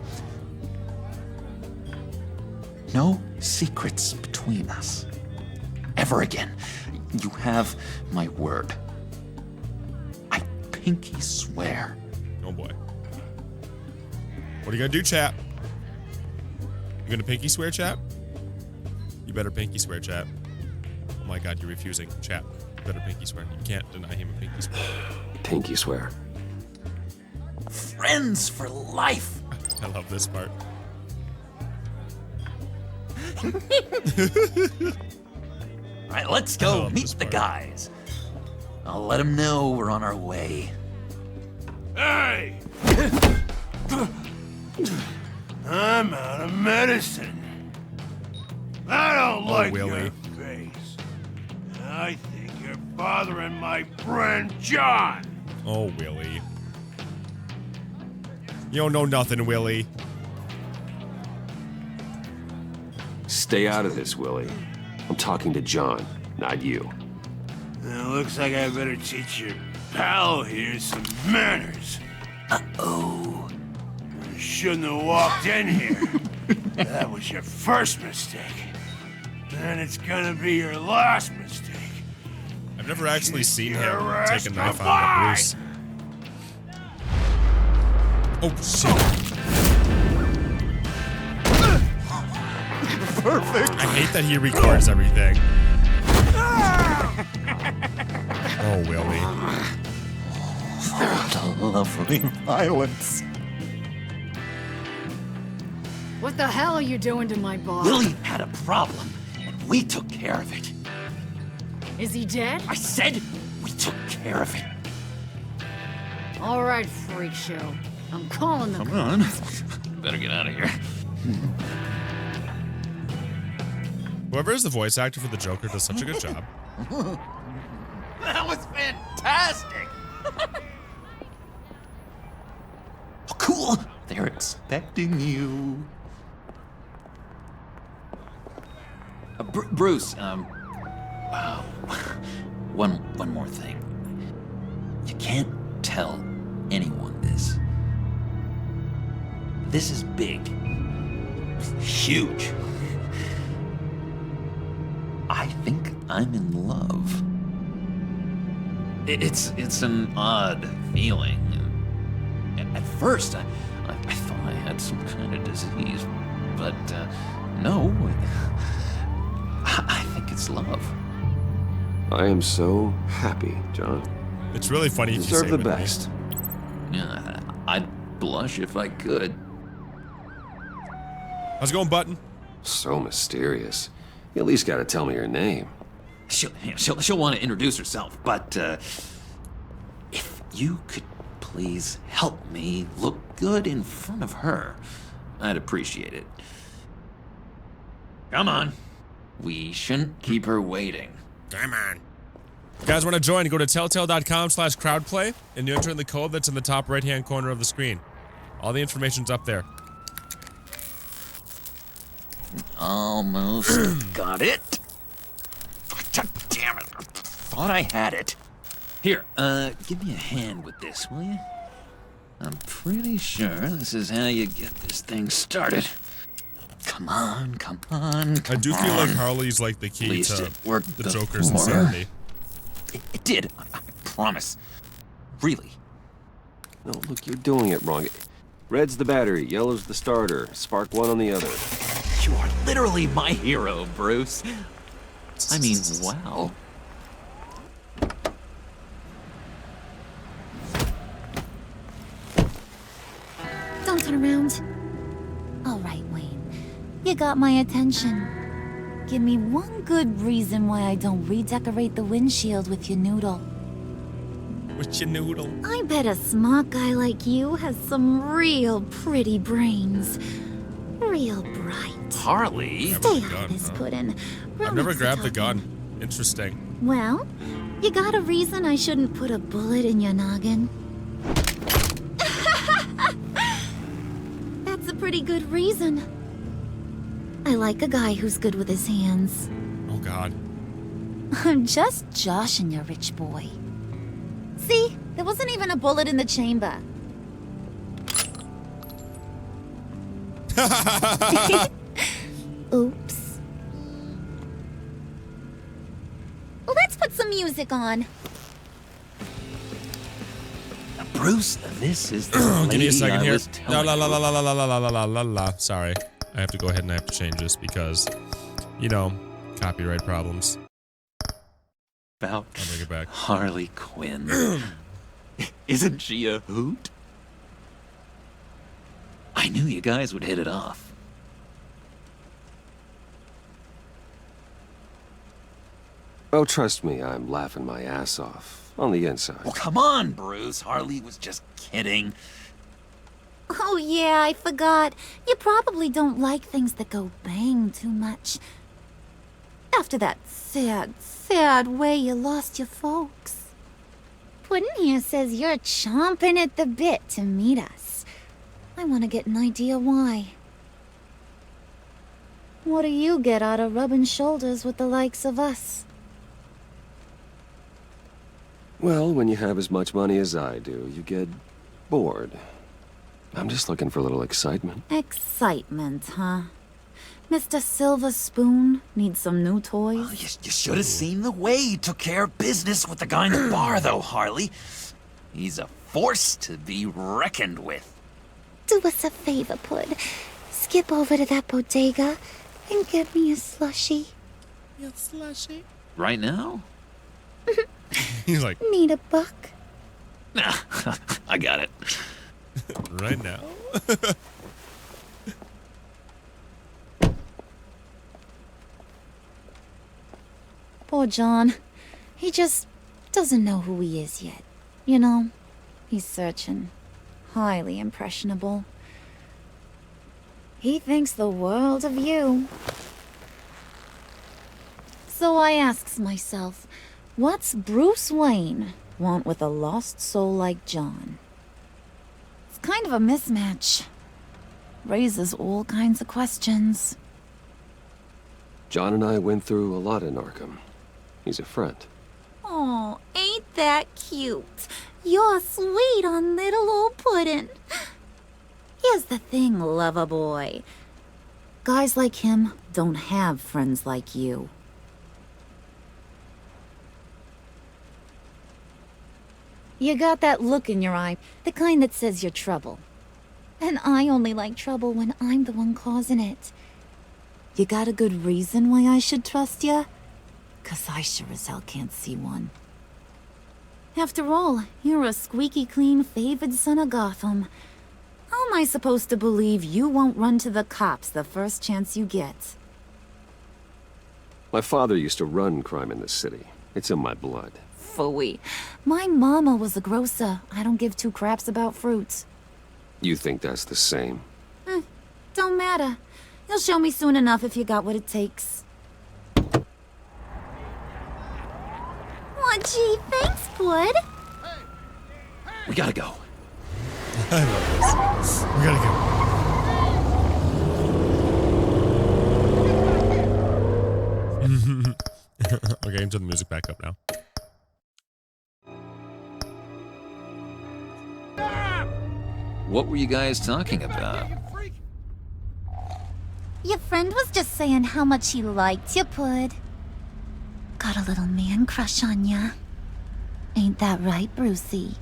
No secrets between us. Ever again. You have my word. I pinky swear. Oh boy. What are you gonna do, chat? You gonna pinky swear, chat? You better pinky swear, chat. Oh my god, you're refusing. Chat, you better pinky swear. You can't deny him a pinky swear. Pinky swear. Friends for life. I love this part. All right, let's go meet the guys. I'll let them know we're on our way. Hey! I'm out of medicine. I don't like your face. I think you're bothering my friend John. Oh, Willie. You don't know nothing, Willie. Stay out of this, Willie. I'm talking to John, not you. It looks like I better teach your pal here some manners. Uh-oh. You shouldn't have walked in here. That was your first mistake. And it's gonna be your last mistake. I've never actually seen him take a knife goodbye. out of Bruce. Oh, shit. Perfect. I hate that he records everything. Oh, Willie. What a lovely violence. What the hell are you doing to my boss? Willie had a problem, and we took care of it. Is he dead? I said we took care of it. All right, freak show. I'm calling the Come on. Better get out of here. Whoever is the voice actor for the Joker does such a good job. That was fantastic. Oh, cool. They're expecting you. Bruce, wow. One more thing. You can't tell anyone this. This is big. Huge. I think I'm in love. It's an odd feeling. At first, I thought I had some kind of disease, but no. I think it's love. I am so happy, John. It's really funny You if you say deserve the it, best. Yeah, I'd blush if I could. How's it going, Button? So mysterious. You at least gotta tell me your name. She'll want to introduce herself, but if you could please help me look good in front of her, I'd appreciate it. Come on. We shouldn't keep her waiting. Come on. If you guys want to join, go to telltale.com/crowdplay and you enter in the code that's in the top right-hand corner of the screen. All the information's up there. Almost got it. God damn it. I thought I had it. Here, give me a hand with this, will you? I'm pretty sure this is how you get this thing started. Come on, come on, I do feel like Harley's like the key to the Joker's insanity. It did, I promise. Really. No, look, you're doing it wrong. Red's the battery, yellow's the starter, spark one on the other. You are literally my hero, Bruce. I mean, wow. Don't turn around. All right, Wayne. You got my attention. Give me one good reason why I don't redecorate the windshield with your noodle. With your noodle? I bet a smart guy like you has some real pretty brains. Real bright. Harley? Stay out of this pudding. I've never grabbed the gun. Interesting. Well, you got a reason I shouldn't put a bullet in your noggin? pretty good reason. I like a guy who's good with his hands. Oh, God. I'm just joshing you, rich boy. See? There wasn't even a bullet in the chamber. Oops. Let's put some music on. Bruce, this is the lady Give me a second I here. was telling La la la la la la la la la la la. Sorry. I have to go ahead and I have to change this because, you know, copyright problems. about I'll bring it back. Harley Quinn. Isn't she a hoot? I knew you guys would hit it off. Oh, trust me, I'm laughing my ass off. On the inside. Oh, come on, Bruce. Harley was just kidding. Oh yeah, I forgot. You probably don't like things that go bang too much. After that sad, sad way you lost your folks. Puddin' here says you're chomping at the bit to meet us. I want to get an idea why. What do you get out of rubbing shoulders with the likes of us? Well, when you have as much money as I do, you get bored. I'm just looking for a little excitement. Excitement, huh? Mr. Silver Spoon needs some new toys? Oh, you should have seen the way he took care of business with the guy in the bar, though, Harley. He's a force to be reckoned with. Do us a favor, Pud. Skip over to that bodega and get me a slushie. A slushie? Right now? He's like... Need a buck? Nah, I got it. Right now? Poor John. He just doesn't know who he is yet. You know, he's searching. Highly impressionable. He thinks the world of you. So I asks myself, what's Bruce Wayne want with a lost soul like John? It's kind of a mismatch. Raises all kinds of questions. John and I went through a lot in Arkham. He's a friend. Oh, ain't that cute? You're sweet on little old Puddin'. Here's the thing, lover boy. Guys like him don't have friends like you. You got that look in your eye, the kind that says you're trouble. And I only like trouble when I'm the one causing it. You got a good reason why I should trust you? 'Cause I sure as hell can't see one. After all, you're a squeaky clean favored son of Gotham. How am I supposed to believe you won't run to the cops the first chance you get? My father used to run crime in this city. It's in my blood. Phooey. My mama was a grocer. I don't give two craps about fruits. You think that's the same? Don't matter. You'll show me soon enough if you got what it takes. Aw, gee, thanks, Bud. We gotta go. I love this. We gotta go. Okay, turn the music back up now. What were you guys talking about? Your friend was just saying how much he liked you, Pud. Got a little man crush on ya. Ain't that right, Brucey?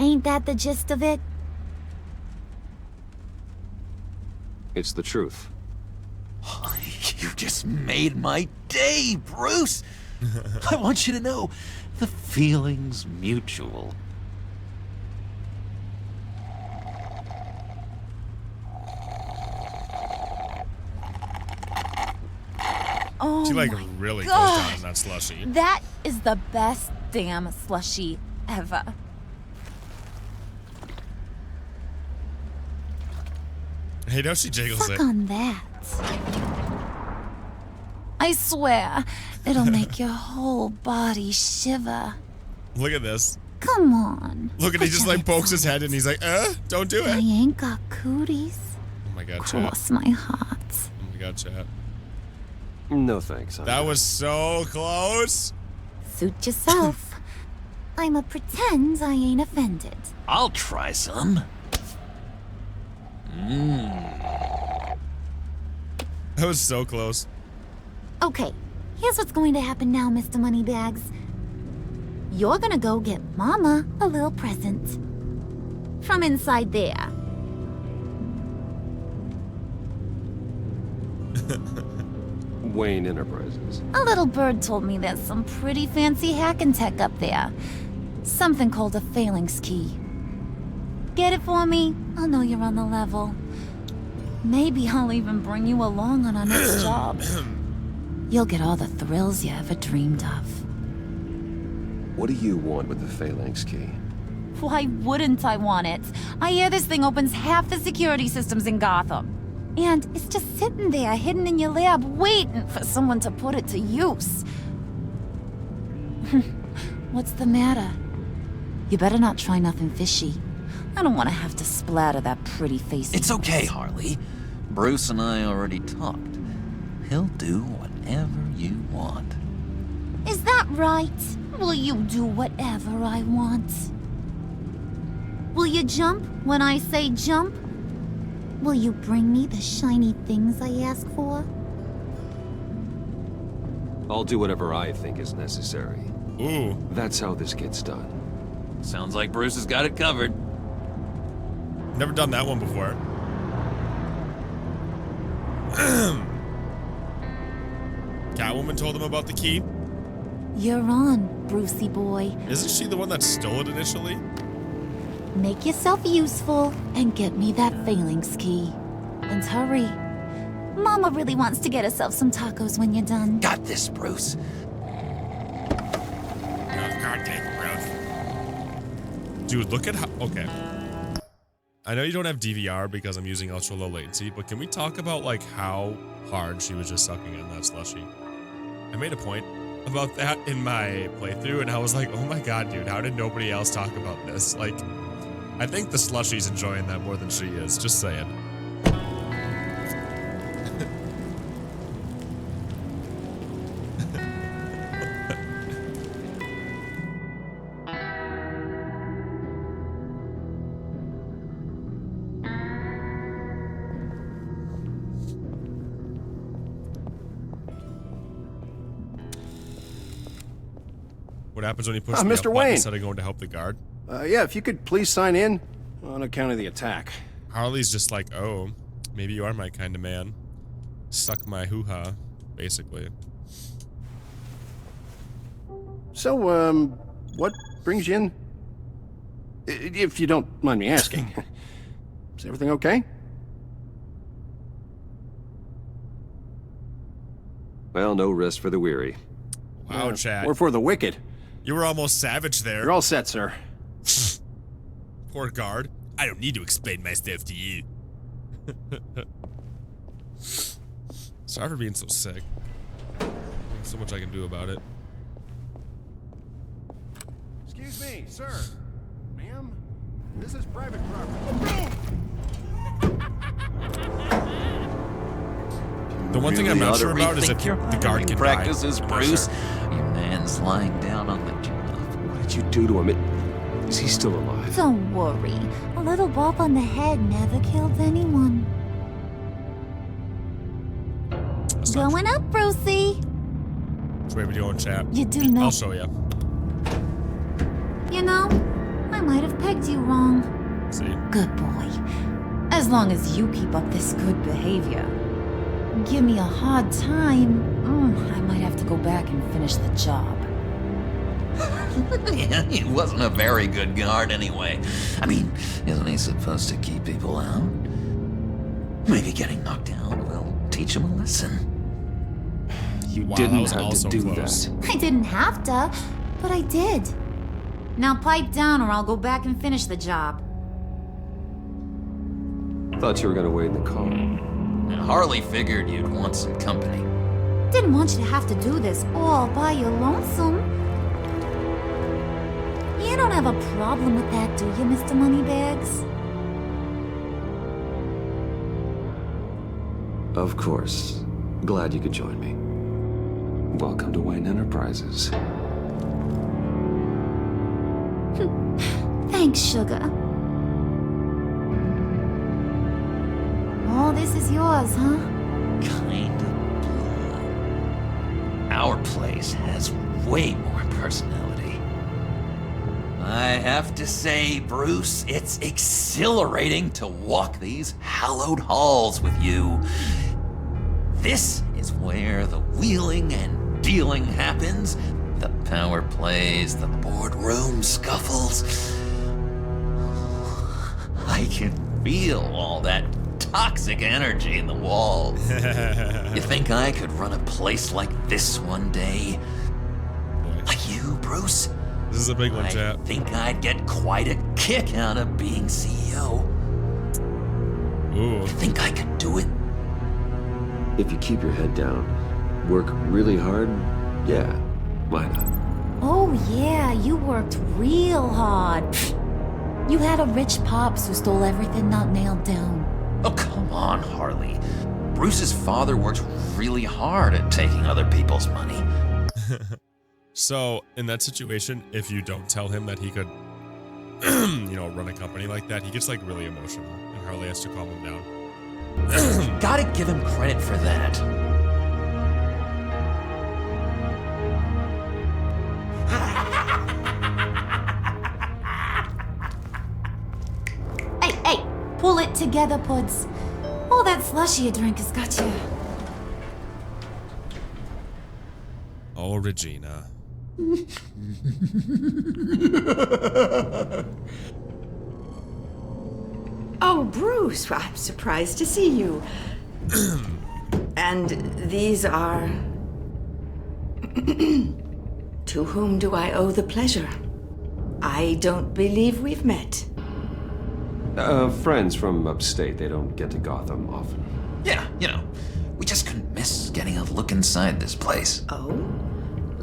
Ain't that the gist of it? It's the truth. You just made my day, Bruce! I want you to know, the feeling's mutual. Oh, She like my really God. goes down in that slushie. That is the best damn slushie ever. Hey, now she jiggles Suck it. on that. I swear, it'll make your whole body shiver. Look at this. Come on. Look at he just like pokes his head and he's like, don't do I it. ain't got cooties. Oh my god, Cross chat. my heart. Oh my god, chat. No thanks. That was so close. Suit yourself. I'ma pretend I ain't offended. I'll try some. That was so close. Okay, here's what's going to happen now, Mr. Moneybags. You're gonna go get Mama a little present. From inside there. Wayne Enterprises. A little bird told me there's some pretty fancy hacking tech up there. Something called a phalanx key. Get it for me? I'll know you're on the level. Maybe I'll even bring you along on our next job. You'll get all the thrills you ever dreamed of. What do you want with the phalanx key? Why wouldn't I want it? I hear this thing opens half the security systems in Gotham. And it's just sitting there, hidden in your lab, waiting for someone to put it to use. What's the matter? You better not try nothing fishy. I don't want to have to splatter that pretty face. It's okay, Harley. Bruce and I already talked. He'll do whatever you want. Is that right? Will you do whatever I want? Will you jump when I say jump? Will you bring me the shiny things I ask for? I'll do whatever I think is necessary. Ooh. That's how this gets done. Sounds like Bruce has got it covered. Never done that one before. Catwoman told him about the key. You're on, Brucey boy. Isn't she the one that stole it initially? Make yourself useful and get me that phalanx key. And hurry. Mama really wants to get herself some tacos when you're done. Got this, Bruce. Dude, look at how... Okay. I know you don't have DVR because I'm using ultra low latency, but can we talk about like how hard she was just sucking on that slushie? I made a point about that in my playthrough and I was like, oh my god, dude, how did nobody else talk about this? Like, I think the slushie's enjoying that more than she is, just saying. What happens when you push the Mr. up button Wayne. instead of going to help the guard? Yeah, if you could please sign in on account of the attack. Harley's just like, oh, maybe you are my kind of man. Suck my hoo-ha, basically. So, what brings you in? If you don't mind me asking. Is everything okay? Well, no rest for the weary. Wow, Chad. Or for the wicked. You were almost savage there. You're all set, sir. Poor guard. I don't need to explain myself to you. Sorry for being so sick. There's so much I can do about it. Excuse me, sir. Ma'am, this is private property. The one thing I'm not sure about is if the guard can practices, die. Bruce. Your man's lying down on the job. What did you do to him? Is he still alive? Don't worry. A little bump on the head never killed anyone. Going up, Brucey. Which way we going, chap? You do know. I'll show you. You know, I might have pegged you wrong. See? Good boy. As long as you keep up this good behavior. Give me a hard time, I might have to go back and finish the job. Yeah, he wasn't a very good guard anyway. I mean, isn't he supposed to keep people out? Maybe getting knocked down will teach him a lesson. You Wow, didn't that was have also to do close. that. I didn't have to, but I did. Now pipe down or I'll go back and finish the job. Thought you were gonna wait in the car. Harley figured you'd want some company. Didn't want you to have to do this all by your lonesome. You don't have a problem with that, do you, Mr. Moneybags? Of course. Glad you could join me. Welcome to Wayne Enterprises. Thanks, sugar. All this is yours, huh? Kind of blue. Our place has way more personality. I have to say, Bruce, it's exhilarating to walk these hallowed halls with you. This is where the wheeling and dealing happens, the power plays, the boardroom scuffles. I can feel all that toxic energy in the walls. You think I could run a place like this one day? Like you, Bruce? This is a big one, chat. I think I'd get quite a kick out of being CEO. Ooh. You think I could do it? If you keep your head down, work really hard, yeah, why not? Oh yeah, you worked real hard. You had a rich pops who stole everything not nailed down. Oh, come on, Harley. Bruce's father worked really hard at taking other people's money. So, in that situation, if you don't tell him that he could, run a company like that, he gets like really emotional, and Harley has to calm him down. Gotta give him credit for that. Hey, pull it together, Puds. All that slushy you drink has got you. Oh, Regina. Oh, Bruce, I'm surprised to see you. And these are... To whom do I owe the pleasure? I don't believe we've met. Friends from upstate. They don't get to Gotham often. Yeah, we just couldn't miss getting a look inside this place. Oh?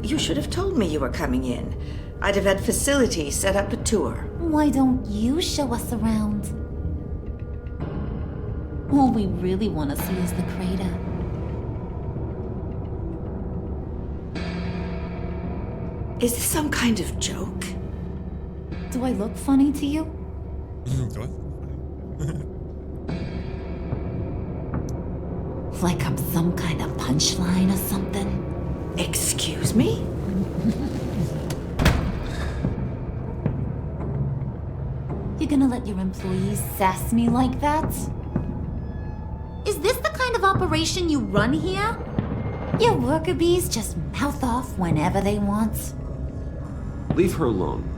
You should have told me you were coming in. I'd have had facilities set up a tour. Why don't you show us around? All we really want to see is the crater. Is this some kind of joke? Do I look funny to you? Do I? Like I'm some kind of punchline or something? Excuse me? You gonna let your employees sass me like that? Is this the kind of operation you run here? Your worker bees just mouth off whenever they want. Leave her alone.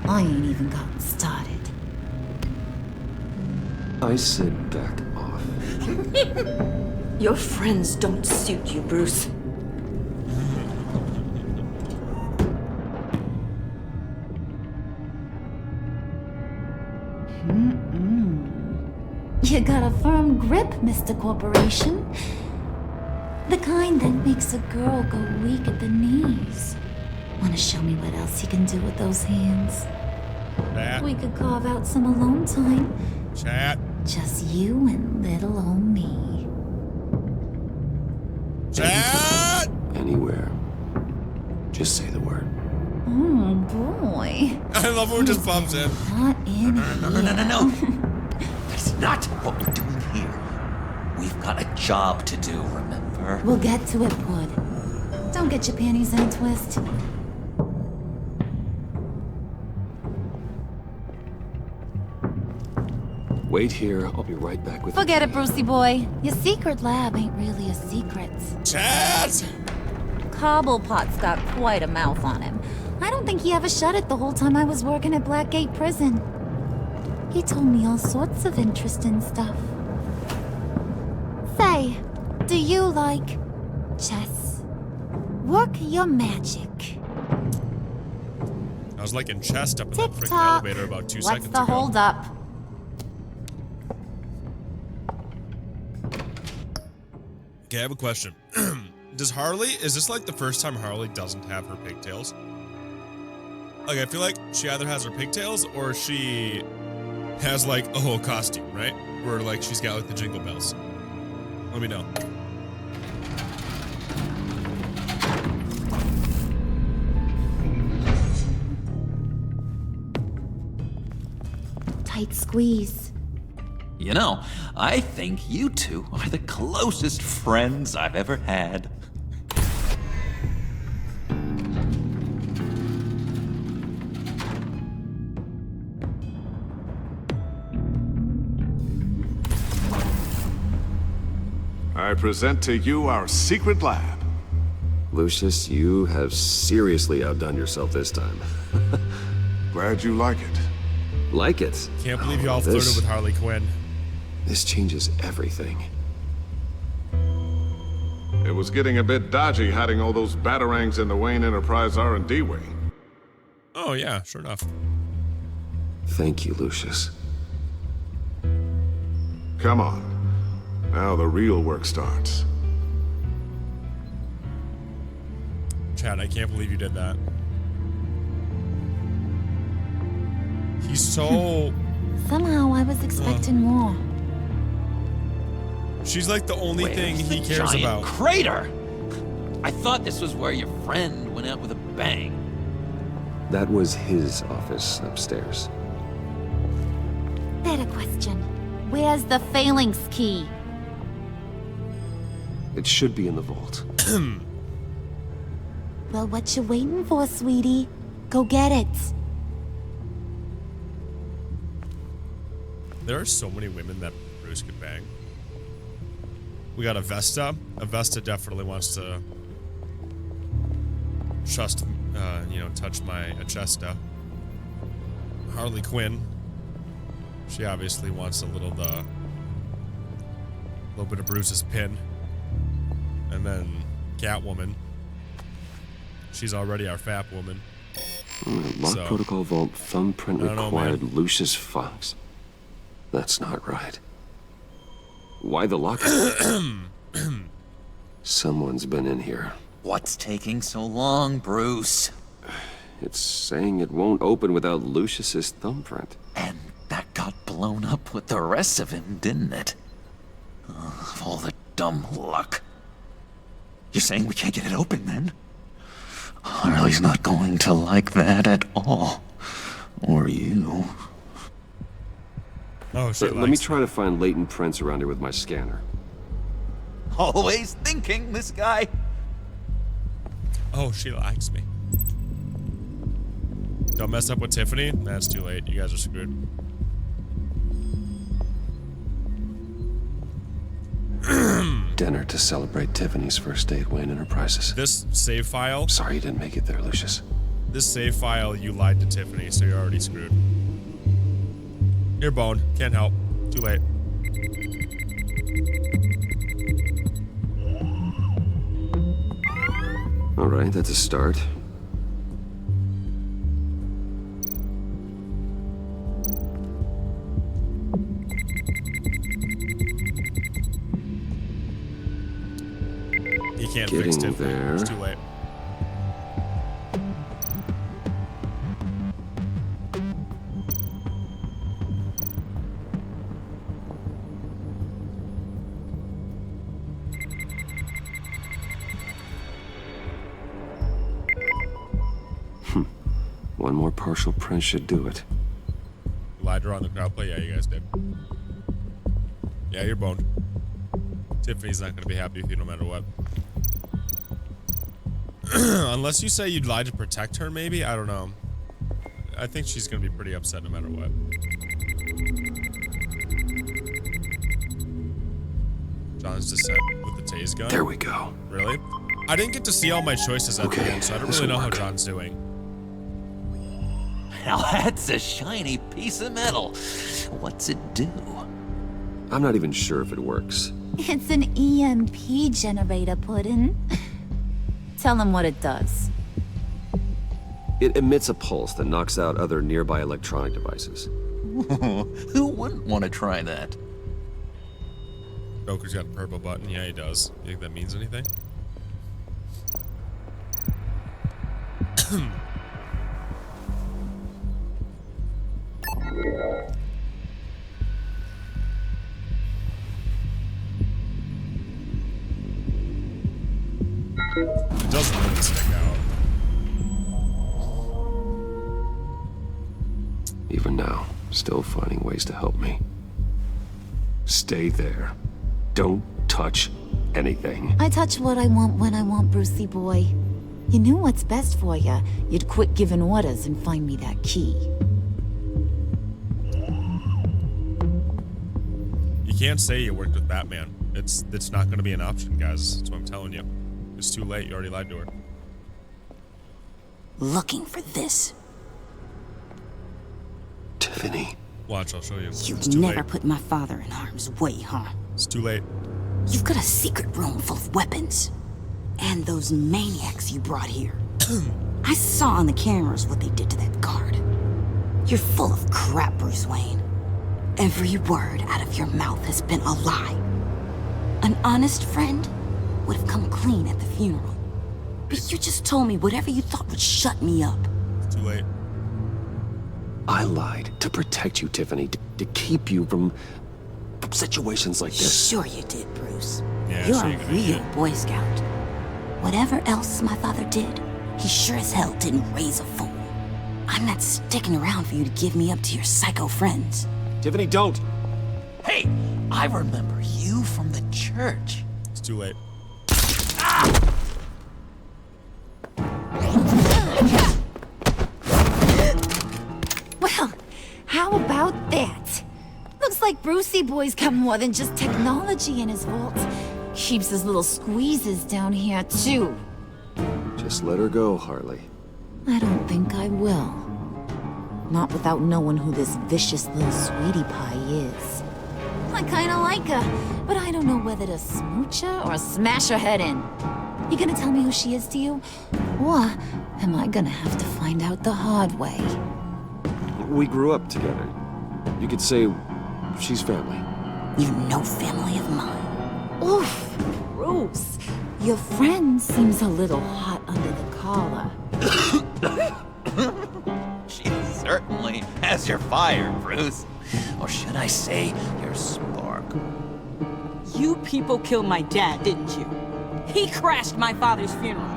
I ain't even gotten started. I said back off. Your friends don't suit you, Bruce. You got a firm grip, Mr. Corporation. The kind that makes a girl go weak at the knees. Wanna show me what else you can do with those hands? Chat. We could carve out some alone time. Chat. Just you and little old me. Chat. Anywhere. Just say the word. Oh boy. I love when it just pops in. Not in No. That's not what we're doing here. We've got a job to do, remember? We'll get to it, Wood. Don't get your panties in a twist. Wait here. I'll be right back with Forget it, Brucey boy. Your secret lab ain't really a secret. Chat! Cobblepot's got quite a mouth on him. I don't think he ever shut it the whole time I was working at Blackgate Prison. He told me all sorts of interesting stuff. Say, do you like chess? Work your magic. I was like in chest up in that freaking Tick-tock. elevator about 2 What's seconds the ago. hold up? Okay, I have a question. is this like the first time Harley doesn't have her pigtails? Like, I feel like she either has her pigtails or she has like a whole costume, right? Where like she's got like the jingle bells. Let me know. Tight squeeze. You know, I think you two are the closest friends I've ever had. I present to you our secret lab. Lucius, you have seriously outdone yourself this time. Glad you like it. Like it? Can't believe y'all flirted with Harley Quinn. This changes everything. It was getting a bit dodgy hiding all those batarangs in the Wayne Enterprise R&D wing. Oh yeah, sure enough. Thank you, Lucius. Come on. Now the real work starts. Chad, I can't believe you did that. He's so... Somehow I was expecting more. She's like the only thing he cares giant about. Crater! I thought this was where your friend went out with a bang. That was his office upstairs. Better question. Where's the phalanx key? It should be in the vault. Well, what you waiting for, sweetie? Go get it. There are so many women that Bruce could bang. We got a Vesta. A Vesta definitely wants to touch my Achesta. Harley Quinn. She obviously wants a little bit of Bruce's pin. And then Catwoman. She's already our Fap woman. Lock Protocol Vault thumbprint required Lucius Fox. That's not right. Why the lock? Someone's been in here. What's taking so long, Bruce? It's saying it won't open without Lucius's thumbprint. And that got blown up with the rest of him, didn't it? Of all the dumb luck. You're saying we can't get it open, then? Harley's not going to like that at all. Or you. Oh, shit. Let me try to find latent prints around here with my scanner. Always thinking, this guy. Oh, she likes me. Don't mess up with Tiffany? That's too late. You guys are screwed. Dinner to celebrate Tiffany's first day at Wayne Enterprises. This save file... Sorry you didn't make it there, Lucius. This save file, you lied to Tiffany, so you're already screwed. You're boned. Can't help. Too late. Alright, that's a start. He can't fix Tiffany. It's too late. One more partial print should do it. You lied to her on the crowd play? Yeah, you guys did. Yeah, you're boned. Tiffany's not going to be happy with you no matter what. Unless you say you'd lie to protect her, maybe? I don't know. I think she's going to be pretty upset no matter what. John's descent with the tase gun. There we go. Really? I didn't get to see all my choices at the end, so I don't really know how John's doing. Now that's a shiny piece of metal. What's it do? I'm not even sure if it works. It's an EMP generator, Puddin'. Tell him what it does. It emits a pulse that knocks out other nearby electronic devices. Who wouldn't want to try that? Joker's got a purple button. Yeah, he does. You think that means anything? It doesn't really stick out. Even now, still finding ways to help me. Stay there. Don't touch anything. I touch what I want when I want, Brucey boy. You knew what's best for you. You'd quit giving orders and find me that key. You can't say you worked with Batman. It's not going to be an option, guys. That's what I'm telling you. It's too late. You already lied to her. Looking for this. Tiffany. Watch, I'll show you. You It's too never late. put my father in harm's way, huh? It's too late. You've got a secret room full of weapons. And those maniacs you brought here. I saw on the cameras what they did to that guard. You're full of crap, Bruce Wayne. Every word out of your mouth has been a lie. An honest friend would have come clean at the funeral. But you just told me whatever you thought would shut me up. It's too late. I lied to protect you, Tiffany, to keep you from situations like this. Sure you did, Bruce. Yeah, You're sure a you did. real Boy Scout. Whatever else my father did, he sure as hell didn't raise a fool. I'm not sticking around for you to give me up to your psycho friends. Tiffany, don't! Hey, I remember you from the church. It's too late. Well, how about that? Looks like Brucey boy's got more than just technology in his vault. Keeps his little squeezes down here, too. Just let her go, Harley. I don't think I will. Not without knowing who this vicious little sweetie pie is. I kinda like her, but I don't know whether to smooch her or smash her head in. You gonna tell me who she is to you? Or am I gonna have to find out the hard way? We grew up together. You could say she's family. You're no family of mine. Oof, Bruce. Your friend seems a little hot under the collar. She certainly has your fire, Bruce. Or should I say, your spark. You people killed my dad, didn't you? He crashed my father's funeral.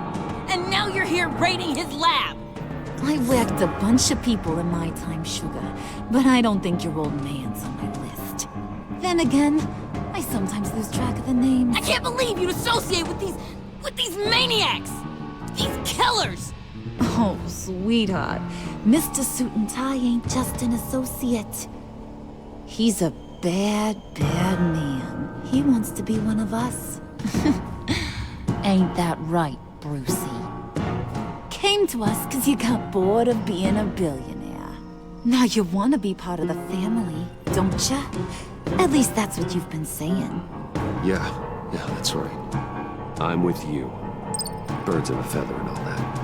And now you're here raiding his lab. I whacked a bunch of people in my time, Sugar, but I don't think your old man's on my list. Then again, I sometimes lose track of the names. I can't believe you'd associate with these maniacs! These killers! Oh, sweetheart. Mr. Suit and Tie ain't just an associate. He's a bad, bad man. He wants to be one of us. Ain't that right, Brucey? Came to us because you got bored of being a billionaire. Now you want to be part of the family, don't ya? At least that's what you've been saying. Yeah, that's right. I'm with you. Birds of a feather and all that.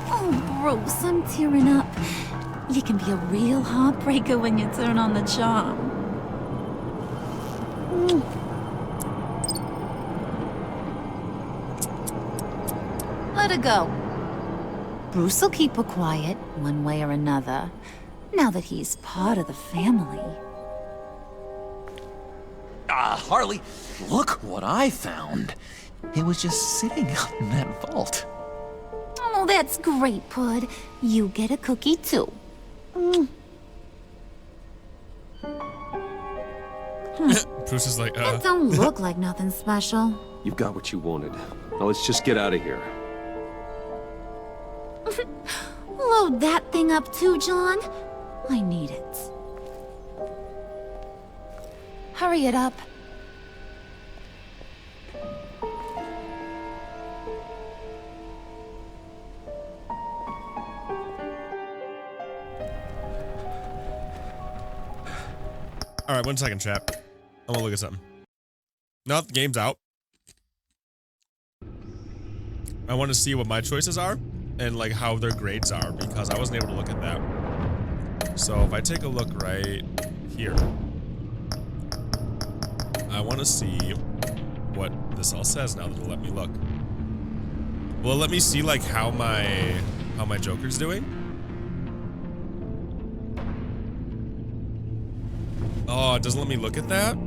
Oh, Bruce, I'm tearing up. You can be a real heartbreaker when you turn on the charm. Let her go. Bruce will keep her quiet, one way or another, now that he's part of the family. Harley, look what I found. It was just sitting out in that vault. Oh, that's great, Pud. You get a cookie, too. Bruce is like, That don't look like nothing special. You've got what you wanted. Now let's just get out of here. Load that thing up too, John. I need it. Hurry it up. All right, 1 second, chat. I want to look at something. Now that the game's out, I want to see what my choices are and like how their grades are, because I wasn't able to look at that. So if I take a look right here, I want to see what this all says now that it'll let me look. Well, let me see like how my Joker's doing. Oh, it doesn't let me look at that?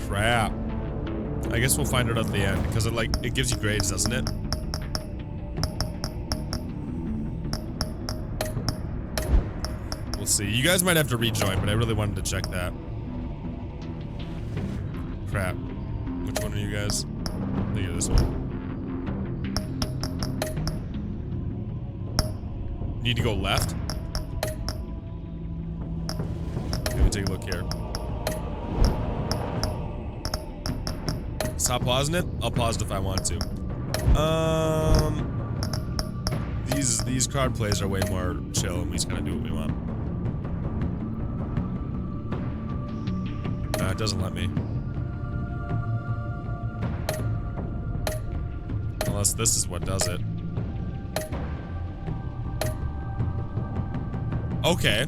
Crap. I guess we'll find it at the end because it gives you grades, doesn't it? We'll see. You guys might have to rejoin, but I really wanted to check that. Crap. Which one are you guys? I think this one. Need to go left? Let me take a look here. Stop pausing it? I'll pause it if I want to. These card plays are way more chill and we just kind of do what we want. It doesn't let me. Unless this is what does it. Okay.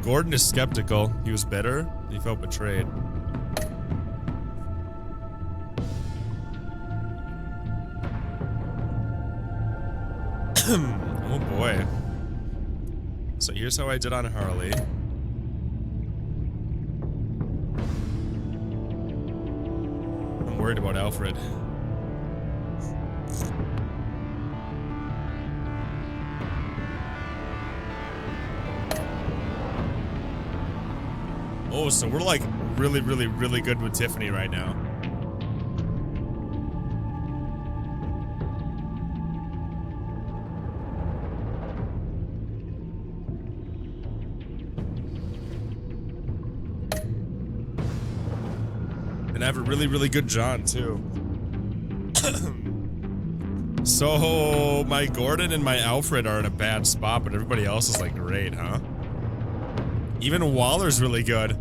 Gordon is skeptical. He was bitter. He felt betrayed. Oh boy. So here's how I did on Harley. I'm worried about Alfred. Oh, so we're like really, really, really good with Tiffany right now. And I have a really, really good John, too. So, my Gordon and my Alfred are in a bad spot, but everybody else is, like, great, huh? Even Waller's really good.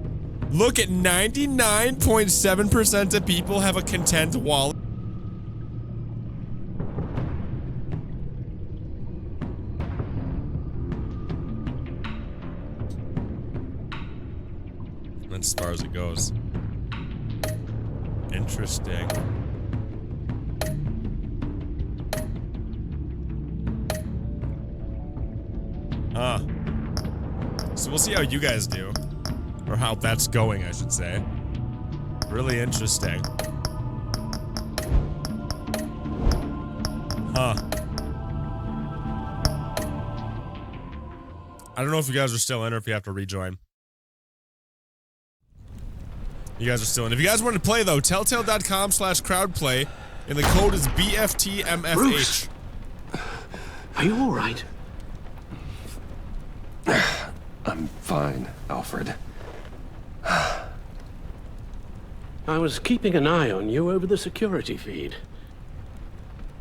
Look at 99.7% of people have a content Waller. That's as far as it goes. Interesting. Huh. So we'll see how you guys do. Or how that's going, I should say. Really interesting. Huh. I don't know if you guys are still in or if you have to rejoin. You guys are still in. If you guys want to play, though, telltale.com/crowdplay, and the code is BFTMFH. Bruce, are you all right? I'm fine, Alfred. I was keeping an eye on you over the security feed.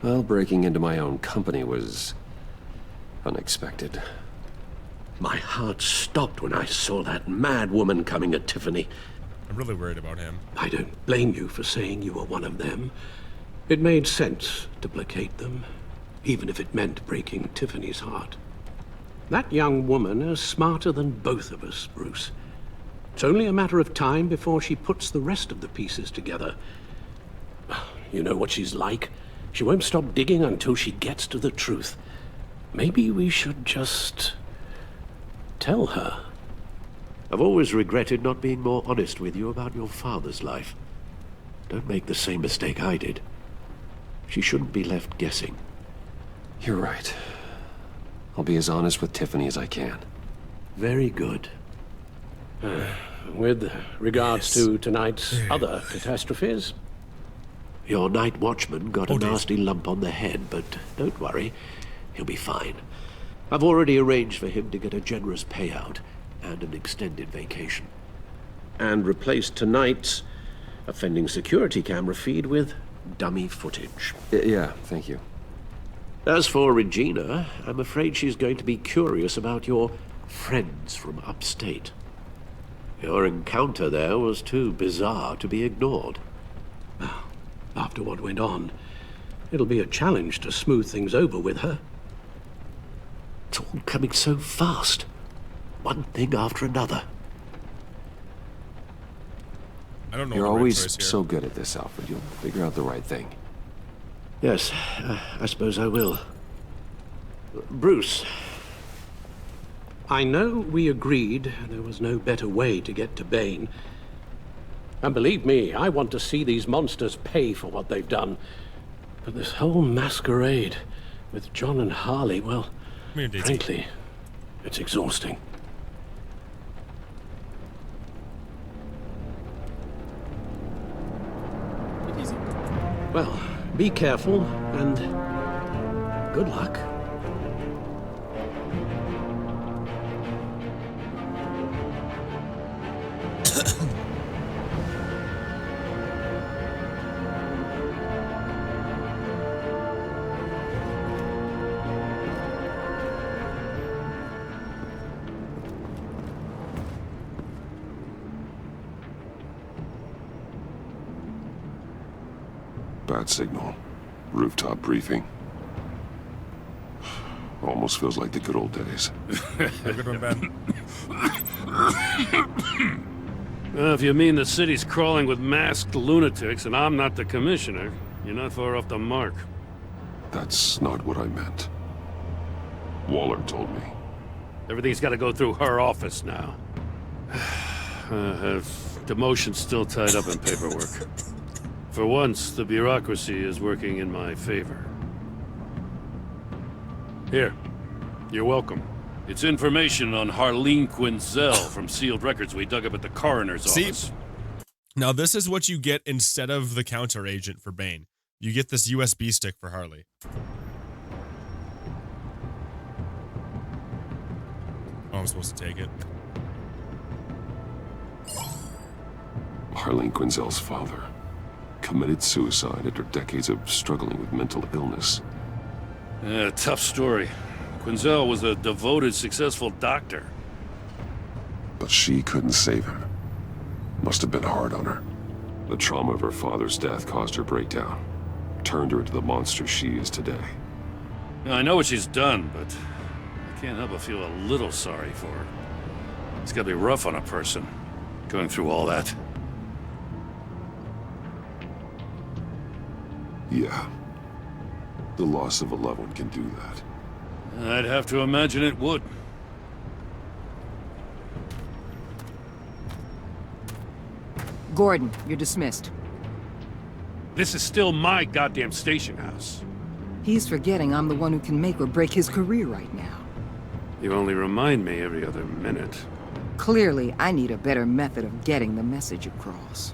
Well, breaking into my own company was unexpected. My heart stopped when I saw that mad woman coming at Tiffany. I'm really worried about him. I don't blame you for saying you were one of them. It made sense to placate them, even if it meant breaking Tiffany's heart. That young woman is smarter than both of us, Bruce. It's only a matter of time before she puts the rest of the pieces together. You know what she's like. She won't stop digging until she gets to the truth. Maybe we should just tell her. I've always regretted not being more honest with you about your father's life. Don't make the same mistake I did. She shouldn't be left guessing. You're right. I'll be as honest with Tiffany as I can. Very good. With regards to tonight's other catastrophes? Your night watchman got a nasty lump on the head, but don't worry. He'll be fine. I've already arranged for him to get a generous payout and an extended vacation. And replaced tonight's offending security camera feed with dummy footage. Yeah, thank you. As for Regina, I'm afraid she's going to be curious about your friends from upstate. Your encounter there was too bizarre to be ignored. After what went on, it'll be a challenge to smooth things over with her. It's all coming so fast. One thing after another. I don't know. You're always so good at this, Alfred. You'll figure out the right thing. Yes, I suppose I will. Bruce, I know we agreed there was no better way to get to Bane. And believe me, I want to see these monsters pay for what they've done. But this whole masquerade with John and Harley, well, frankly, it's exhausting. Well, be careful, and good luck. Bad signal. Rooftop briefing. Almost feels like the good old days. Good one, Ben. If you mean the city's crawling with masked lunatics and I'm not the commissioner, you're not far off the mark. That's not what I meant. Waller told me. Everything's got to go through her office now. Demotion's still tied up in paperwork. For once, the bureaucracy is working in my favor. Here, you're welcome. It's information on Harleen Quinzel from sealed records we dug up at the coroner's office. Now this is what you get instead of the counter agent for Bane. You get this USB stick for Harley. Oh, I'm supposed to take it. Harleen Quinzel's father committed suicide after decades of struggling with mental illness. Yeah, tough story. Quinzel was a devoted, successful doctor. But she couldn't save him. Must have been hard on her. The trauma of her father's death caused her breakdown. Turned her into the monster she is today. Now, I know what she's done, but I can't help but feel a little sorry for her. It's gotta be rough on a person, going through all that. Yeah. The loss of a loved one can do that. I'd have to imagine it would. Gordon, you're dismissed. This is still my goddamn station house. He's forgetting I'm the one who can make or break his career right now. You only remind me every other minute. Clearly, I need a better method of getting the message across.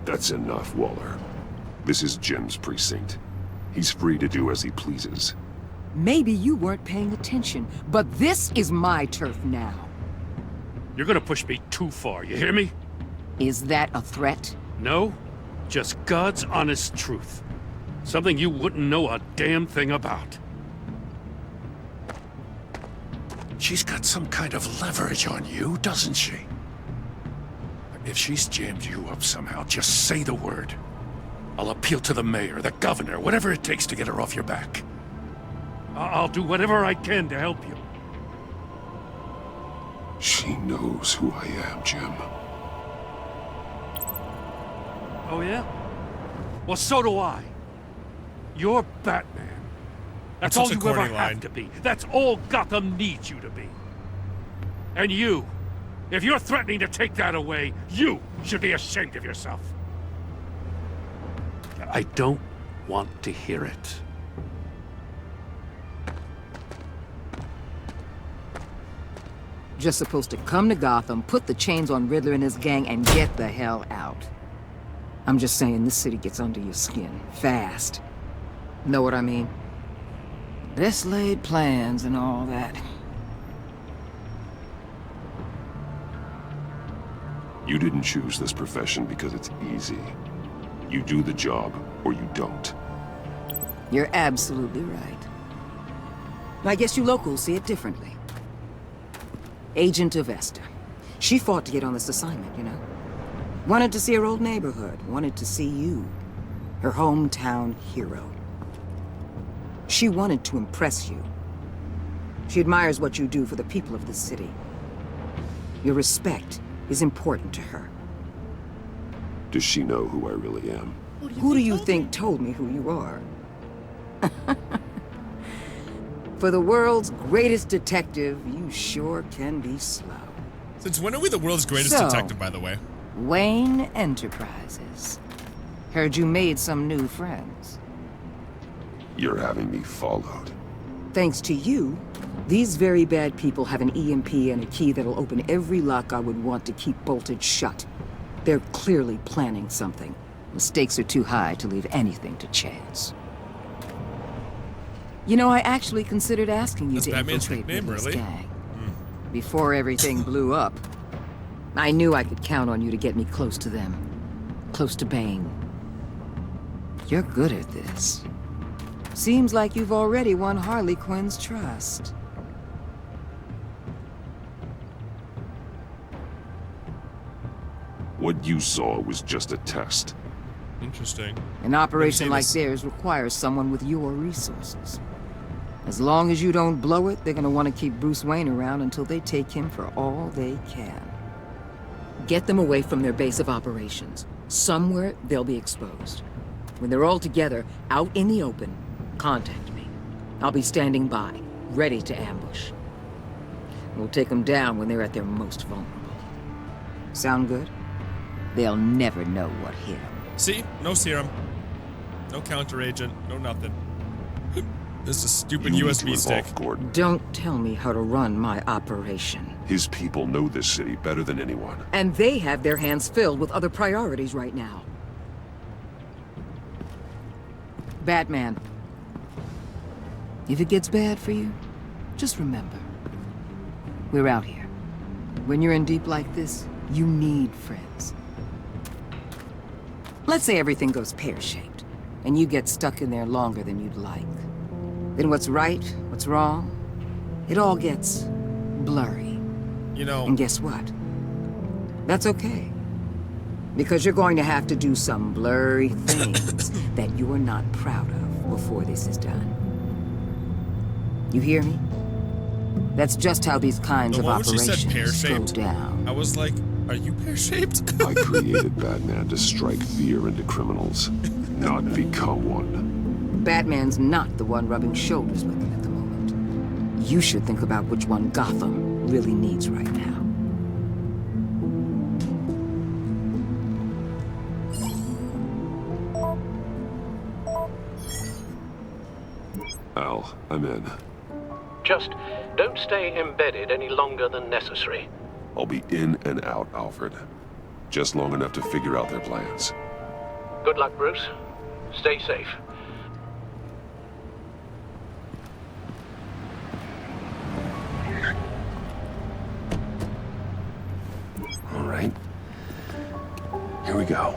That's enough, Waller. This is Jim's precinct. He's free to do as he pleases. Maybe you weren't paying attention, but this is my turf now. You're gonna push me too far, you hear me? Is that a threat? No, just God's honest truth. Something you wouldn't know a damn thing about. She's got some kind of leverage on you, doesn't she? If she's jammed you up somehow, just say the word. I'll appeal to the mayor, the governor, whatever it takes to get her off your back. I'll do whatever I can to help you. She knows who I am, Jim. Oh, yeah? Well, so do I. You're Batman. That's all you ever have to be. That's all Gotham needs you to be. And you, if you're threatening to take that away, you should be ashamed of yourself. I don't want to hear it. Just supposed to come to Gotham, put the chains on Riddler and his gang, and get the hell out. I'm just saying, this city gets under your skin, fast. Know what I mean? Best laid plans and all that. You didn't choose this profession because it's easy. You do the job, or you don't. You're absolutely right. I guess you locals see it differently. Agent of Esther. She fought to get on this assignment, you know? Wanted to see her old neighborhood, wanted to see you, her hometown hero. She wanted to impress you. She admires what you do for the people of the city. Your respect is important to her. Does she know who I really am? Who do you think told me who you are? For the world's greatest detective, you sure can be slow. Since when are we the world's greatest detective, by the way? Wayne Enterprises. Heard you made some new friends. You're having me followed. Thanks to you, these very bad people have an EMP and a key that'll open every lock I would want to keep bolted shut. They're clearly planning something. The stakes are too high to leave anything to chance. You know, I actually considered asking you to infiltrate this gang. Before everything blew up. I knew I could count on you to get me close to them. Close to Bane. You're good at this. Seems like you've already won Harley Quinn's trust. What you saw was just a test. Interesting. An operation like theirs requires someone with your resources. As long as you don't blow it, they're gonna want to keep Bruce Wayne around until they take him for all they can. Get them away from their base of operations. Somewhere they'll be exposed. When they're all together, out in the open, contact me. I'll be standing by, ready to ambush. We'll take them down when they're at their most vulnerable. Sound good? They'll never know what hit them. See? No serum. No counter agent. No nothing. This is a stupid USB stick. Gordon. Don't tell me how to run my operation. His people know this city better than anyone. And they have their hands filled with other priorities right now. Batman. If it gets bad for you, just remember. We're out here. When you're in deep like this, you need friends. Let's say everything goes pear-shaped, and you get stuck in there longer than you'd like. Then what's right, what's wrong, it all gets blurry. You know... And guess what? That's okay. Because you're going to have to do some blurry things that you're not proud of before this is done. You hear me? That's just how these kinds of operations go down. I was like, are you pear-shaped? I created Batman to strike fear into criminals, not become one. Batman's not the one rubbing shoulders with them at the moment. You should think about which one Gotham really needs right now. Al, I'm in. Just don't stay embedded any longer than necessary. I'll be in and out, Alfred. Just long enough to figure out their plans. Good luck, Bruce. Stay safe. All right. Here we go.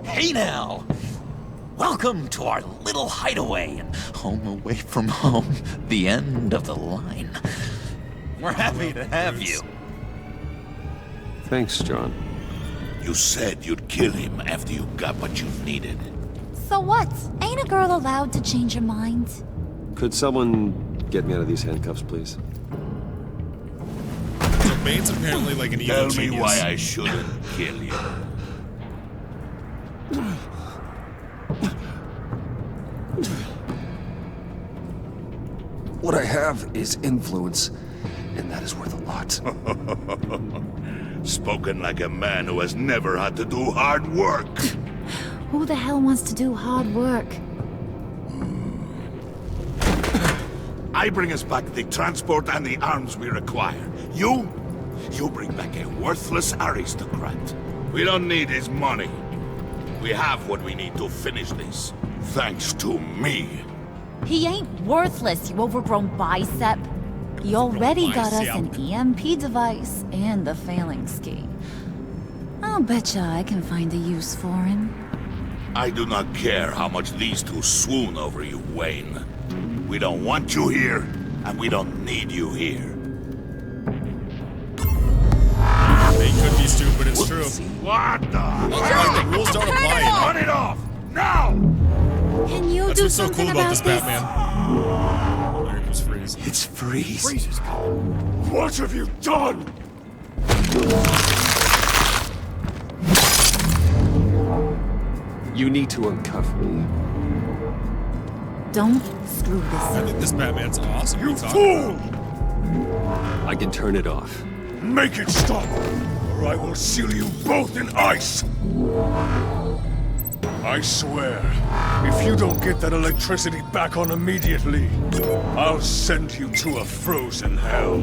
Hey now! Welcome to our little hideaway and home away from home, the end of the line. We're happy to have you. Thanks, John. You said you'd kill him after you got what you needed. So what? Ain't a girl allowed to change her mind? Could someone get me out of these handcuffs, please? So Bane's apparently like an evil genius. Tell me why I shouldn't kill you. What I have is influence, and that is worth a lot. Spoken like a man who has never had to do hard work. Who the hell wants to do hard work? I bring us back the transport and the arms we require. You bring back a worthless aristocrat. We don't need his money. We have what we need to finish this. Thanks to me. He ain't worthless, you overgrown bicep. He already got us an EMP device and the phalanx key. I'll betcha I can find a use for him. I do not care how much these two swoon over you, Wayne. We don't want you here, and we don't need you here. They could be stupid, it's true. What the? The rules don't apply. Run it off! Now! Can you That's do what's so something cool about this this? Batman. Oh, here comes Freeze. It's Freeze. Freeze is coming. What have you done? You need to uncuff me. Don't screw this I up. think this Batman's awesome. You What are talking fool! I can turn it off. Make it stop, or I will seal you both in ice! I swear, if you don't get that electricity back on immediately, I'll send you to a frozen hell.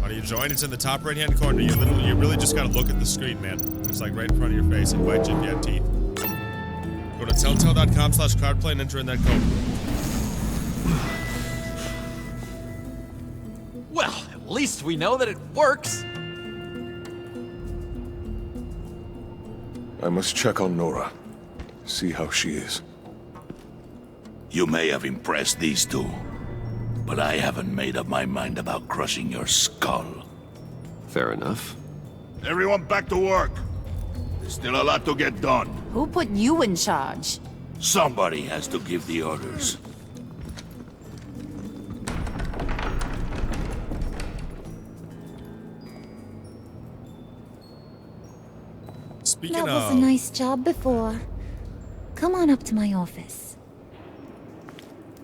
How do you join? It's in the top right-hand corner. You really just gotta look at the screen, man. It's like right in front of your face. Invite you if you have teeth. Go to telltale.com/cardplay and enter in that code. Well, at least we know that it works. I must check on Nora. See how she is. You may have impressed these two, but I haven't made up my mind about crushing your skull. Fair enough. Everyone back to work. There's still a lot to get done. Who put you in charge? Somebody has to give the orders. Speaking That was a nice job before. Come on up to my office.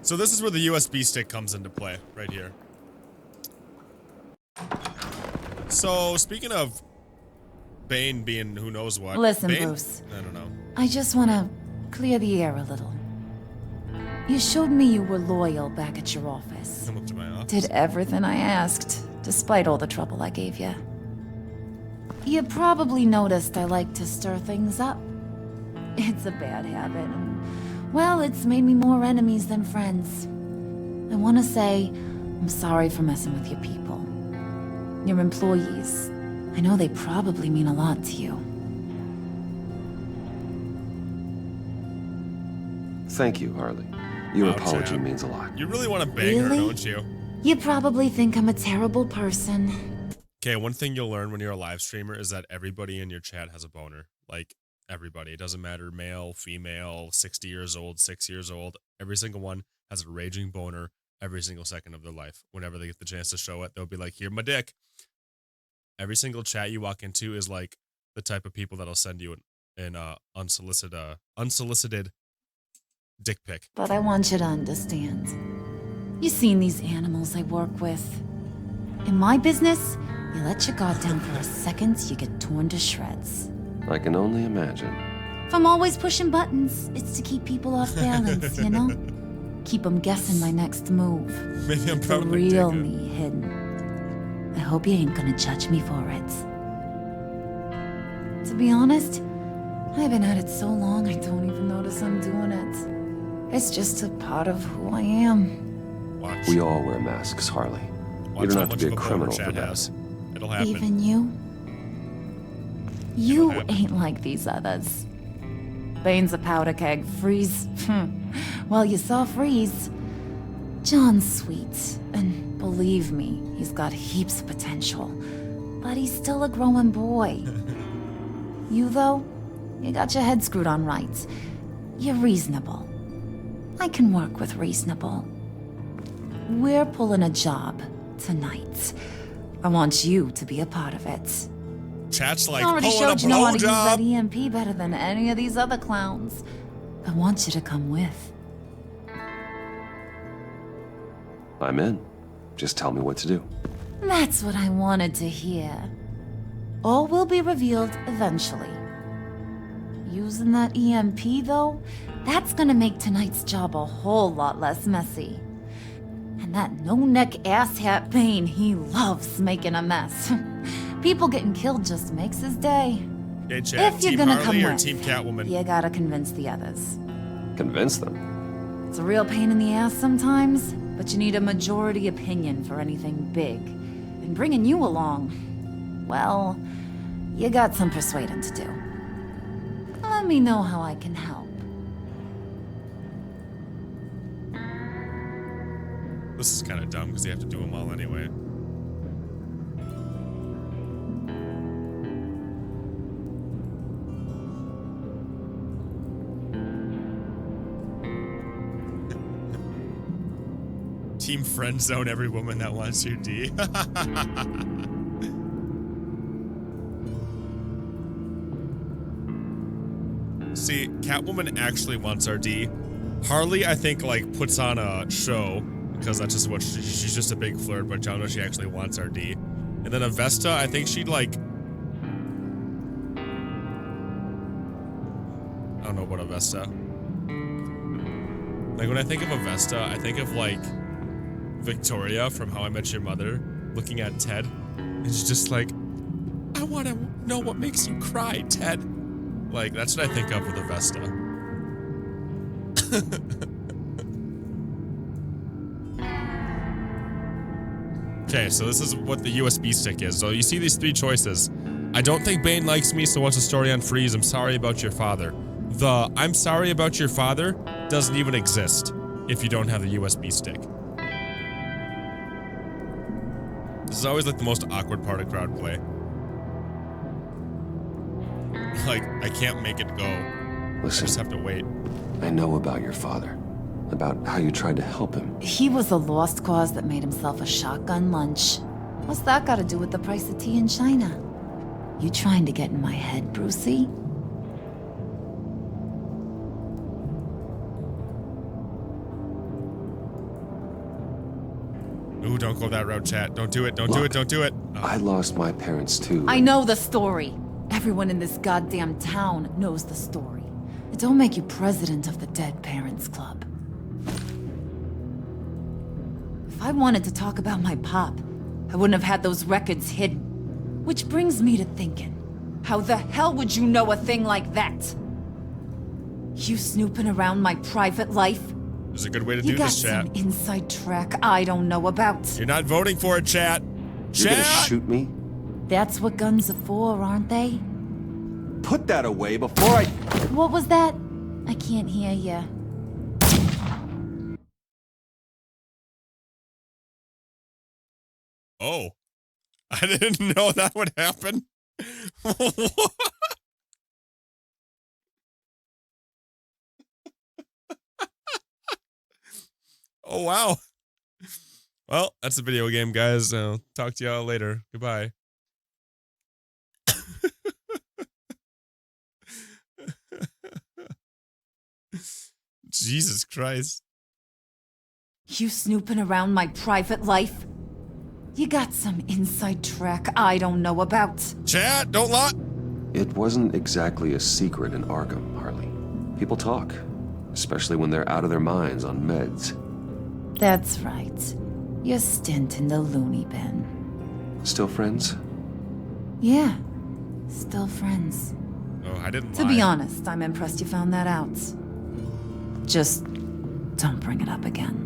So this is where the USB stick comes into play, right here. So, speaking of Bane being who knows what. Listen, Bane, Bruce. I don't know. I just want to clear the air a little. You showed me you were loyal back at your office. Come up to my office. Did everything I asked, despite all the trouble I gave you. You probably noticed I like to stir things up. It's a bad habit, and, well, it's made me more enemies than friends. I want to say I'm sorry for messing with your people. Your employees. I know they probably mean a lot to you. Thank you, Harley. Your Wow, apology Chad. means a lot. You really want to bang her, Really? don't you? You probably think I'm a terrible person. Okay, one thing you'll learn when you're a live streamer is that everybody in your chat has a boner. Like, everybody. It doesn't matter, male, female, 60 years old, 6 years old. Every single one has a raging boner every single second of their life. Whenever they get the chance to show it, they'll be like, here, my dick. Every single chat you walk into is like the type of people that'll send you an unsolicited dick pic. But I want you to understand. You've seen these animals I work with. In my business, you let your guard down for a second, you get torn to shreds. I can only imagine. If I'm always pushing buttons, it's to keep people off balance, you know? Keep them guessing my next move. Maybe I'm The probably real dick. me hidden. I hope you ain't gonna judge me for it. To be honest, I've been at it so long I don't even notice I'm doing it. It's just a part of who I am. Watch. We all wear masks, Harley. Watch You don't how have to much be of a boner criminal for Chad that. has. It'll happen. Even you? You ain't like these others. Bane's a powder keg. Freeze. Well, you saw Freeze. John's sweet, and believe me, he's got heaps of potential. But he's still a growing boy. You, though, you got your head screwed on right. You're reasonable. I can work with reasonable. We're pulling a job tonight. I want you to be a part of it. Chat's like, I already pulling a showed you know how to use that blowjob. EMP better than any of these other clowns. I want you to come with. I'm in. Just tell me what to do. That's what I wanted to hear. All will be revealed eventually. Using that EMP, though, that's gonna make tonight's job a whole lot less messy. And that no-neck asshat Bane, he loves making a mess. People getting killed just makes his day. Okay, Chad, If you're Team gonna Harley come or with, Team Catwoman? you gotta convince the others. Convince them. It's a real pain in the ass sometimes, but you need a majority opinion for anything big. And bringing you along, well, you got some persuading to do. Let me know how I can help. This is kind of dumb because you have to do them all anyway. Team friend zone every woman that wants your D. See, Catwoman actually wants our D. Harley, I think, like, puts on a show because that's just what she's just a big flirt, but y'all know she actually wants our D. And then Avesta, I think she'd like, I don't know about Avesta. Like, when I think of Avesta, I think of like Victoria from How I Met Your Mother looking at Ted, and she's just like, I want to know what makes you cry, Ted. Like, that's what I think of with Avesta. Okay, so this is what the USB stick is. So you see these three choices. I don't think Bane likes me, so what's the story on Freeze? I'm sorry about your father. The I'm sorry about your father doesn't even exist if you don't have the USB stick. This is always like the most awkward part of crowd play. Like, I can't make it go. Listen, I just have to wait. I know about your father. About how you tried to help him. He was a lost cause that made himself a shotgun lunch. What's that got to do with the price of tea in China? You trying to get in my head, Brucey? Ooh, don't go that route, chat. Don't do it, don't do it, don't do it. Oh. I lost my parents too. I know the story. Everyone in this goddamn town knows the story. It don't make you president of the Dead Parents Club. If I wanted to talk about my pop, I wouldn't have had those records hidden. Which brings me to thinking, how the hell would you know a thing like that? You snooping around my private life? There's a good way to do this, chat. You got some inside track I don't know about. You're not voting for it, chat. You're gonna shoot me? That's what guns are for, aren't they? Put that away before I... What was that? I can't hear ya. Oh. I didn't know that would happen. Oh, wow. Well, that's a video game, guys. Talk to y'all later. Goodbye. Jesus Christ. You snooping around my private life? You got some inside track I don't know about. Chat, don't lie. It wasn't exactly a secret in Arkham, Harley. People talk, especially when they're out of their minds on meds. That's right. Your stint in the loony bin. Still friends? Yeah, still friends. Oh, I didn't lie. To be honest, I'm impressed you found that out. Just don't bring it up again.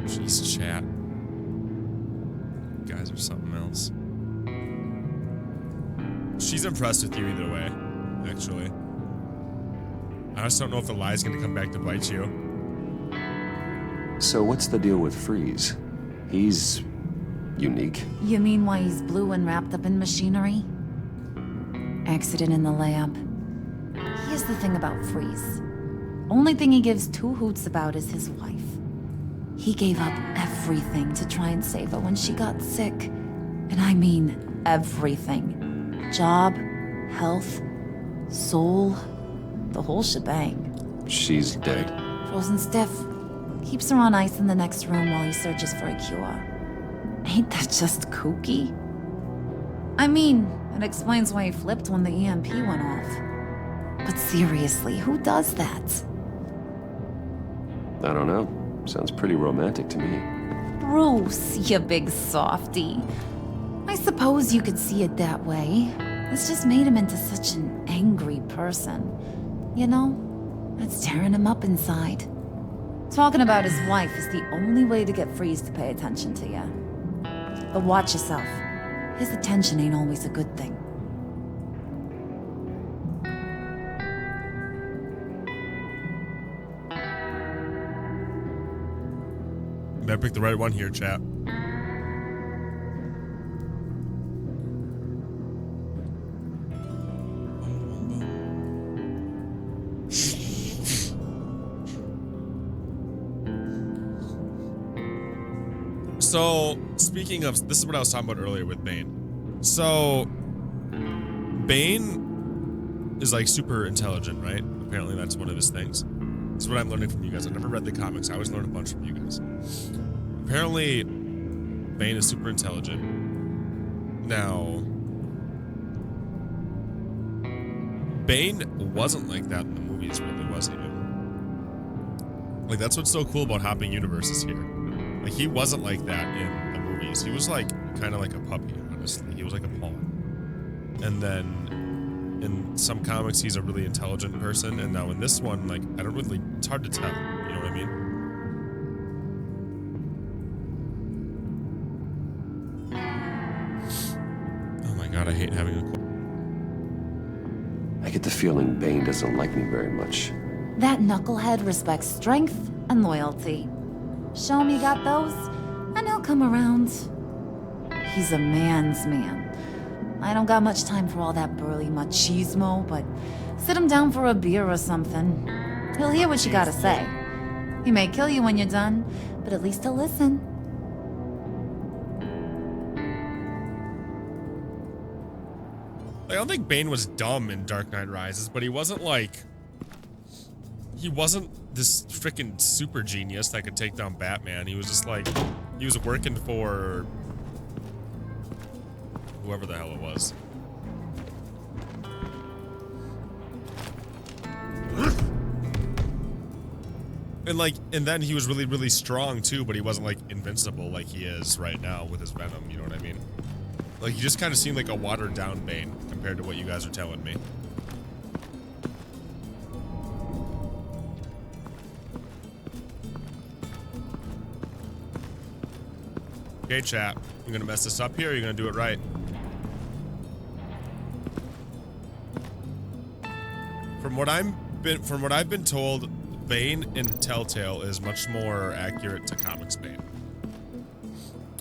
Jeez, chat. You guys are something else. She's impressed with you either way, actually. I just don't know if the lie's gonna come back to bite you. So what's the deal with Freeze? He's unique. You mean why he's blue and wrapped up in machinery? Accident in the lab. Here's the thing about Freeze. Only thing he gives two hoots about is his wife. He gave up everything to try and save her when she got sick. And I mean everything. Job, health, soul, the whole shebang. She's dead. Frozen stiff. Keeps her on ice in the next room while he searches for a cure. Ain't that just kooky? I mean, it explains why he flipped when the EMP went off. But seriously, who does that? I don't know. Sounds pretty romantic to me. Bruce, you big softy. I suppose you could see it that way. It's just made him into such an angry person. You know, that's tearing him up inside. Talking about his wife is the only way to get Freeze to pay attention to you. But watch yourself. His attention ain't always a good thing. Better pick the right one here, chat. Well, speaking of, this is what I was talking about earlier with Bane. So, Bane is like super intelligent, right? Apparently that's one of his things. This is what I'm learning from you guys. I've never read the comics. I always learn a bunch from you guys. Apparently, Bane is super intelligent. Now, Bane wasn't like that in the movies, really, was he? Like, that's what's so cool about hopping universes here. Like, he wasn't like that in the movies. He was like, kind of like a puppy, honestly. He was like a pawn. And then in some comics, he's a really intelligent person. And now in this one, like, I don't really, it's hard to tell. You know what I mean? Oh my god, I hate having a... I get the feeling Bane doesn't like me very much. That knucklehead respects strength and loyalty. Show him you got those, and he'll come around. He's a man's man. I don't got much time for all that burly machismo, but sit him down for a beer or something. He'll hear what you gotta say. He may kill you when you're done, but at least he'll listen. I don't think Bane was dumb in Dark Knight Rises, but he wasn't like... He wasn't this freaking super genius that could take down Batman. He was just like... He was working for... whoever the hell it was. And then he was really, really strong too, but he wasn't like invincible like he is right now with his Venom, you know what I mean? Like, he just kind of seemed like a watered down Bane compared to what you guys are telling me. Okay, chat. You gonna mess this up here, or you gonna do it right? From what I've been told, Bane in Telltale is much more accurate to comics Bane.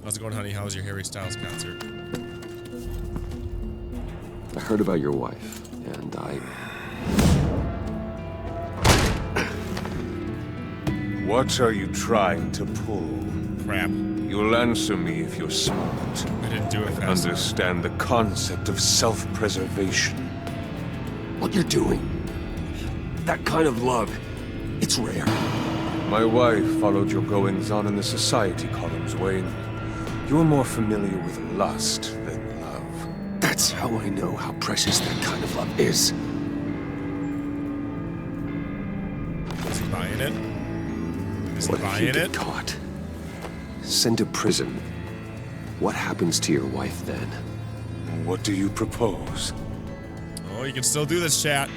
How's it going, honey? How was your Harry Styles concert? I heard about your wife, and What are you trying to pull? Crap. You'll answer me if you're smart. I didn't do it and fast understand the concept of self-preservation. What you're doing, that kind of love, it's rare. My wife followed your goings-on in the society columns, Wayne. You're more familiar with lust than love. That's how I know how precious that kind of love is. Is he buying it? Is he what if buying you get it? caught? Sent to prison. What happens to your wife then? What do you propose? Oh, you can still do this, chat.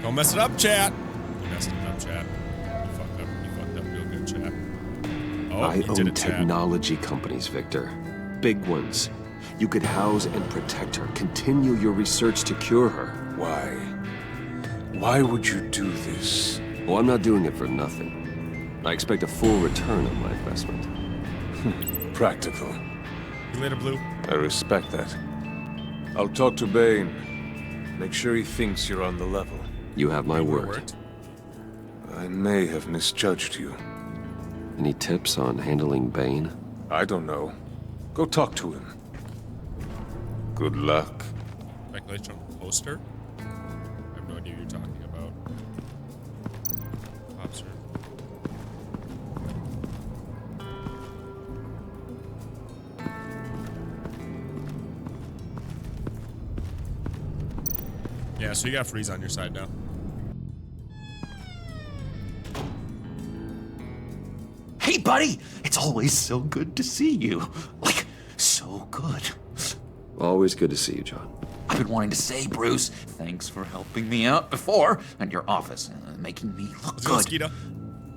Don't mess it up, chat. You messed it up, chat. You fucked up. You fucked up real good, chat. Oh, I you own did it, chat. technology companies, Victor. Big ones. You could house and protect her. Continue your research to cure her. Why? Why would you do this? Oh, I'm not doing it for nothing. I expect a full return on my investment. Practical. You later, Blue. I respect that. I'll talk to Bane. Make sure he thinks you're on the level. You have my word. I may have misjudged you. Any tips on handling Bane? I don't know. Go talk to him. Good luck. Speculation on the poster? I have no idea what you're talking about. Officer. Yeah, so you got Freeze on your side now. Hey, buddy! It's always so good to see you. Like, so good. Always good to see you, John. I've been wanting to say, Bruce, thanks for helping me out before, and your office, making me look good.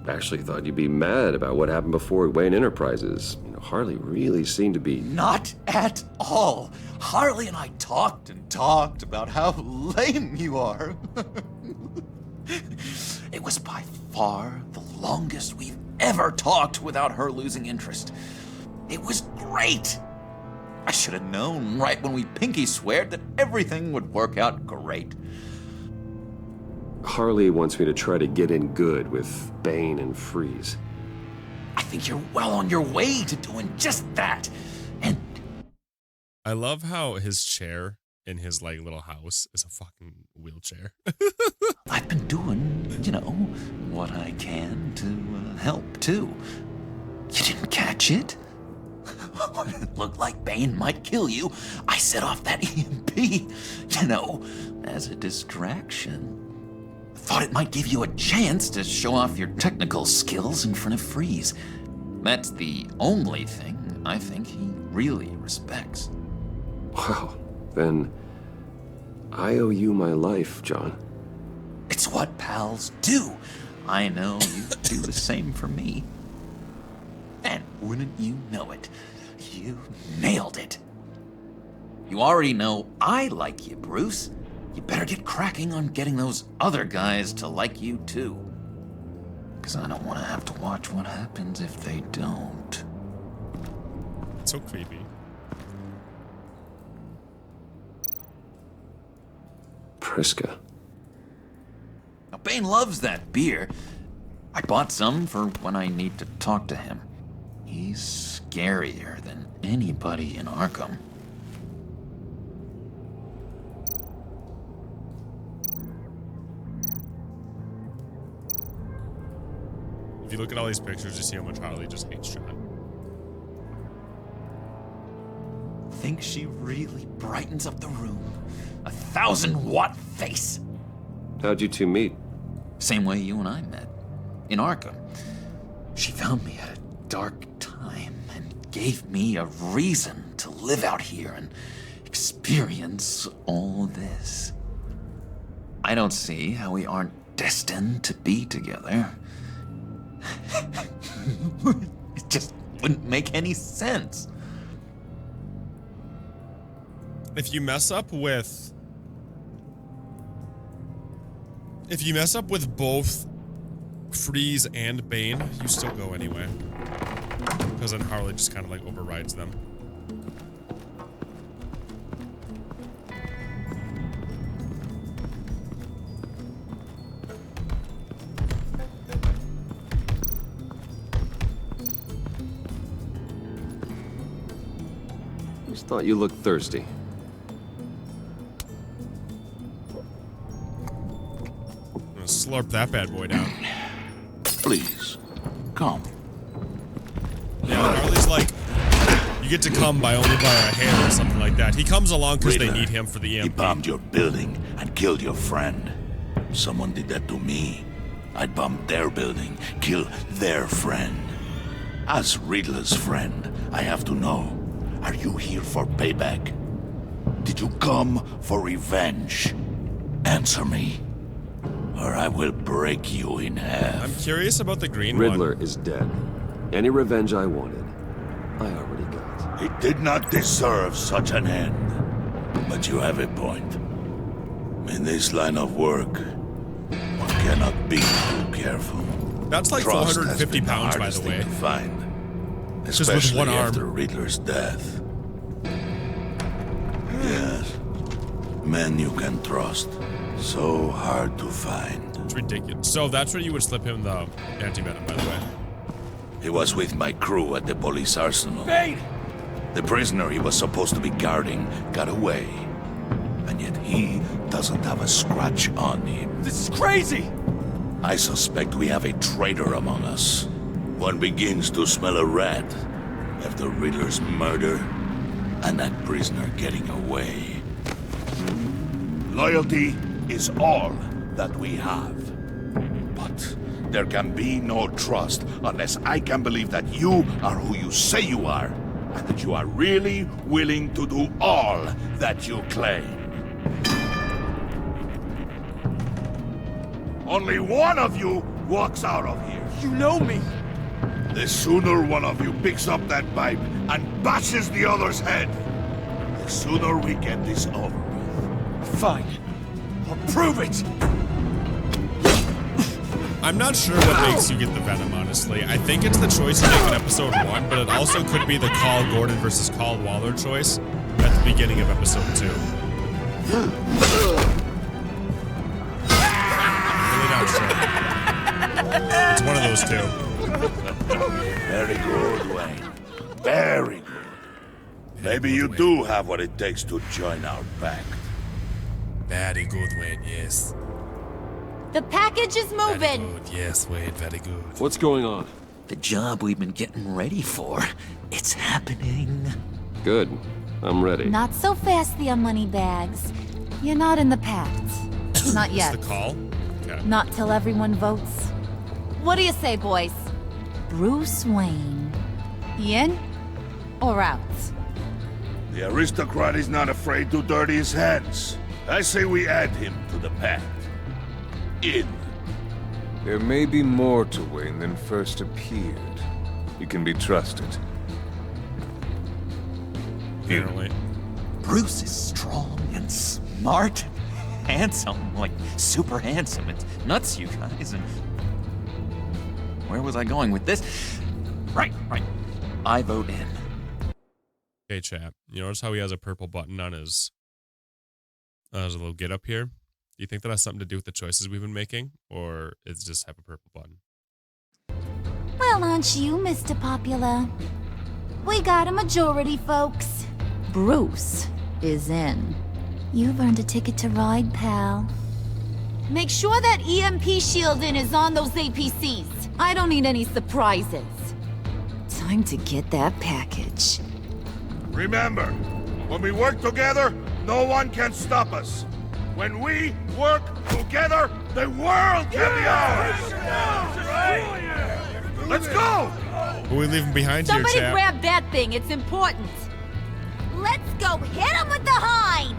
Actually thought you'd be mad about what happened before Wayne Enterprises. You know, Harley really seemed to be... Not at all. Harley and I talked and talked about how lame you are. It was by far the longest we've ever talked without her losing interest. It was great. I should have known right when we pinky sweared that everything would work out great. Harley wants me to try to get in good with Bane and Freeze. I think you're well on your way to doing just that. And I love how his chair in his like little house is a fucking wheelchair. I've been doing, you know, what I can to help too. You didn't catch it? When it looked like Bane might kill you, I set off that EMP, you know, as a distraction. Thought it might give you a chance to show off your technical skills in front of Freeze. That's the only thing I think he really respects. Wow, then I owe you my life, John. It's what pals do. I know you do the same for me. And wouldn't you know it, you nailed it. You already know I like you, Bruce. You better get cracking on getting those other guys to like you too. Because I don't want to have to watch what happens if they don't. It's so creepy. Priska. Now, Bane loves that beer. I bought some for when I need to talk to him. He's scarier than anybody in Arkham. If you look at all these pictures, you see how much Harley just hates John. Think she really brightens up the room. 1,000-watt face. How'd you two meet? Same way you and I met. In Arkham. She found me at a dark time and gave me a reason to live out here and experience all this. I don't see how we aren't destined to be together. It just wouldn't make any sense. If you mess up with both Freeze and Bane, you still go anyway. Because then Harley just kind of like overrides them. Just thought you looked thirsty. I'm gonna slurp that bad boy down. Please, come. Yeah, Harley's like, you get to come by only by a hair or something like that. He comes along because they need him for the EMP. He bombed your building and killed your friend. Someone did that to me. I'd bomb their building, kill their friend. As Riddler's friend, I have to know, are you here for payback? Did you come for revenge? Answer me, or I will break you in half. I'm curious about the green Riddler one. is dead. Any revenge I wanted, I already got. He did not deserve such an end. But you have a point. In this line of work, one cannot be too careful. That's like Trust 450 has been pounds, by hardest the thing way. to find, Just with especially one arm. after Riddler's death. Yes, men you can trust. So hard to find. It's ridiculous. So that's where you would slip him the anti-venom, by the way. He was with my crew at the police arsenal. Bane! The prisoner he was supposed to be guarding got away. And yet he doesn't have a scratch on him. This is crazy! I suspect we have a traitor among us. One begins to smell a rat after Riddler's murder and that prisoner getting away. Loyalty is all that we have. But there can be no trust unless I can believe that you are who you say you are, and that you are really willing to do all that you claim. Only one of you walks out of here. You know me! The sooner one of you picks up that pipe and bashes the other's head, the sooner we get this over with. Fine. I'll prove it! I'm not sure what makes you get the venom, honestly. I think it's the choice you make in episode 1, but it also could be the Carl Gordon versus Carl Waller choice at the beginning of episode 2. Really not sure. It's one of those two. Very good, Wayne. Very good. Maybe you do have what it takes to join our pact. Very good, Wayne, yes. The package is moving. Good, yes, Wayne, very good. What's going on? The job we've been getting ready for. It's happening. Good. I'm ready. Not so fast, the money bags. You're not in the pact. Not yet. Is the call? Okay. Not till everyone votes. What do you say, boys? Bruce Wayne. In or out? The aristocrat is not afraid to dirty his hands. I say we add him to the pact. In. There may be more to Wayne than first appeared. You can be trusted. Apparently. Bruce is strong and smart, handsome, like super handsome. It's nuts, you guys. And where was I going with this? Right. I vote in. Okay, chat. You notice how he has a purple button on his little get up here? Do you think that has something to do with the choices we've been making, or it's just have a purple button? Well, aren't you, Mr. Popular? We got a majority, folks. Bruce is in. You've earned a ticket to ride, pal. Make sure that EMP shielding is on those APCs. I don't need any surprises. Time to get that package. Remember, when we work together, no one can stop us. When we work together, the world can be ours! Let's go! Who are we leaving behind Somebody here, chat? grab that thing, it's important. Let's go hit him with the hind!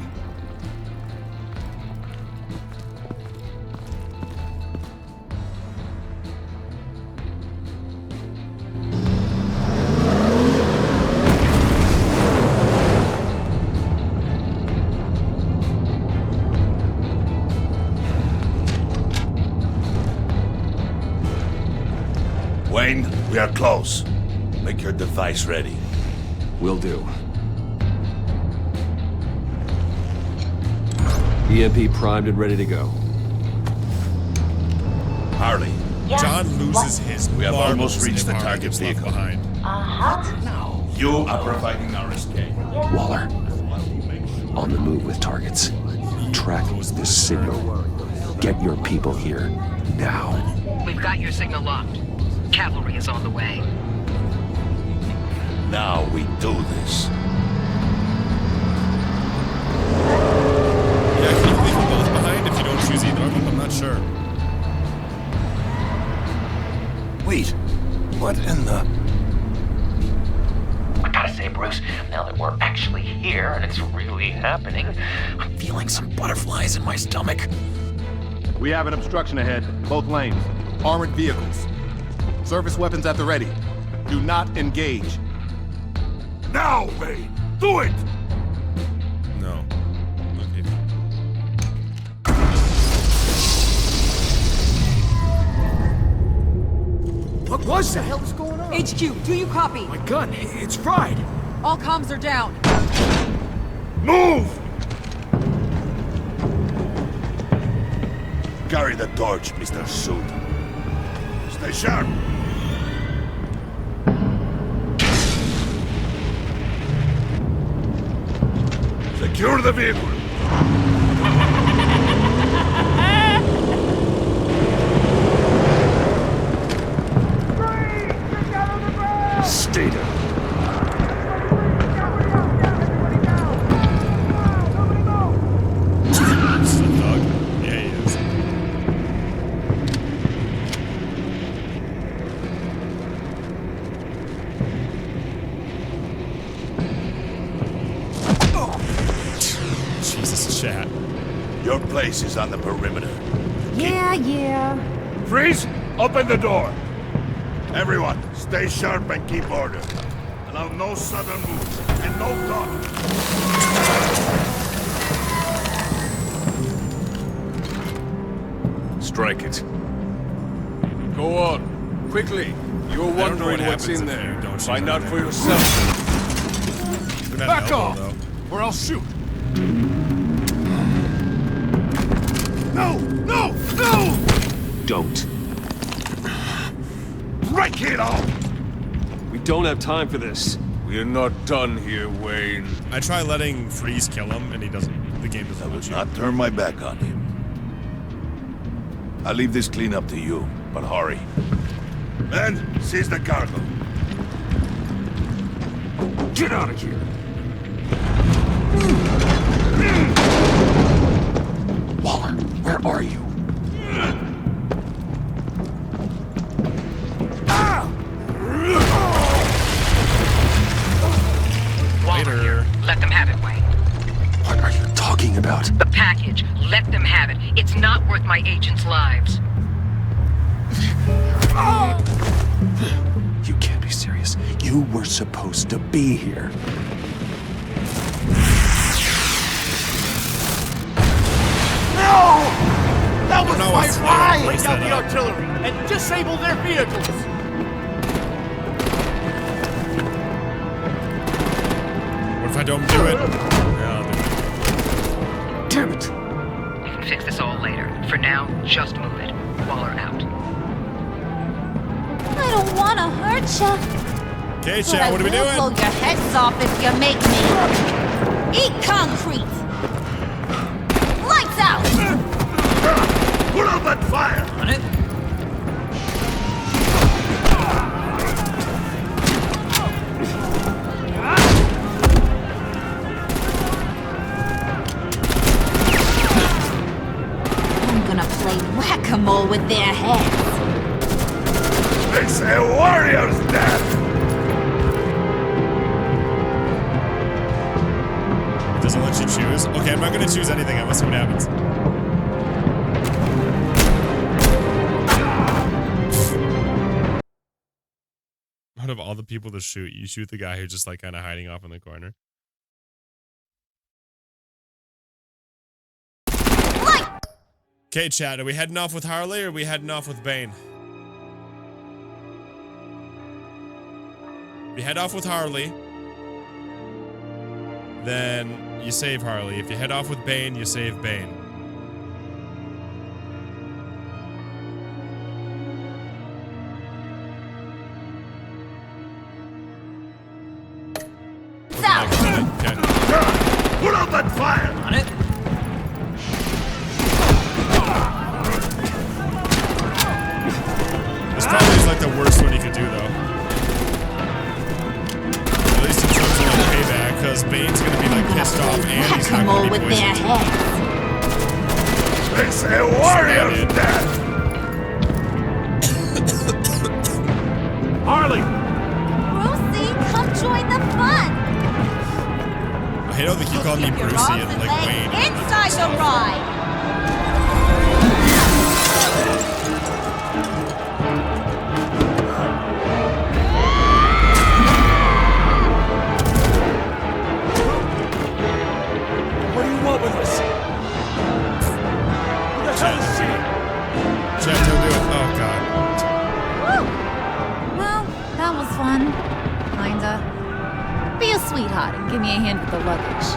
Wayne, we are close. Make your device ready. Will do. EMP primed and ready to go. Harley. Yeah. John loses his We have marbles almost reached if the Harley target gets left vehicle. behind. No. You are providing our escape. Waller. On the move with targets. Track this signal. Get your people here. Now. We've got your signal locked. Cavalry is on the way. Now we do this. Yeah, can you leave them both behind if you don't choose either of them? I'm not sure. Wait. What in the... I gotta say, Bruce, now that we're actually here and it's really happening, I'm feeling some butterflies in my stomach. We have an obstruction ahead, both lanes. Armored vehicles. Service weapons at the ready. Do not engage. Now, Wayne! Do it! No. Okay. What was that? What the hell is going on? HQ, do you copy? My gun, it's fried. All comms are down. Move! Carry the torch, Mr. Suit. Stay sharp. Secure the vehicle. Stay down. Yeah, he is. Jesus, chat. Your place is on the perimeter. Yeah. Freeze! Open the door. Everyone, stay sharp and keep order. Allow no sudden moves and no talk. Strike it. Go on. Quickly. You're I don't know what wondering what's happens in if there. you don't shoot Find it out in for there. yourself. Look at that Back elbow, off, though. or I'll shoot. No! No! No! Don't. Break it off! We don't have time for this. We are not done here, Wayne. I try letting Freeze kill him, and he doesn't. The game doesn't. I will not turn my back on him. I'll leave this clean up to you, but hurry. Men, seize the cargo. Get out of here! Waller, where are you? Waller here. Let them have it, Wayne. What are you talking about? The package. Let them have it. It's not worth my agents' lives. You can't be serious. You were supposed to be here. No! That was No, my it's right! not. Take out the artillery and disable their vehicles! What if I don't do it? Damn it! You can fix this all later. For now, just move it. Waller out. I don't want to hurt ya. Okay, chat, what are we doing? Blow your heads off if you make me. Eat concrete. Lights out. Put out that fire! On it? I'm gonna play whack-a-mole with their heads. It's a warrior's death! It doesn't let you choose? Okay, I'm not gonna choose anything. I want to see what happens. Out of all the people to shoot, you shoot the guy who's just like kind of hiding off in the corner. Okay, chat, are we heading off with Harley or are we heading off with Bane? If you head off with Harley, then you save Harley. If you head off with Bane, you save Bane. Okay. Put out that fire! On it? This probably is like the worst one you could do, though. At least in terms of like payback, because Bane's gonna be like pissed off and he's not gonna be poisoned. It's a warrior's death! Harley! Brucey, come join the fun. I hate how they keep calling me Brucey and like Wayne. Inside the ride. What do you want with us? Who the hell is she? Chat, don't do it. Oh, God. Woo. Well, that was fun. Kinda. Be a sweetheart and give me a hand with the luggage.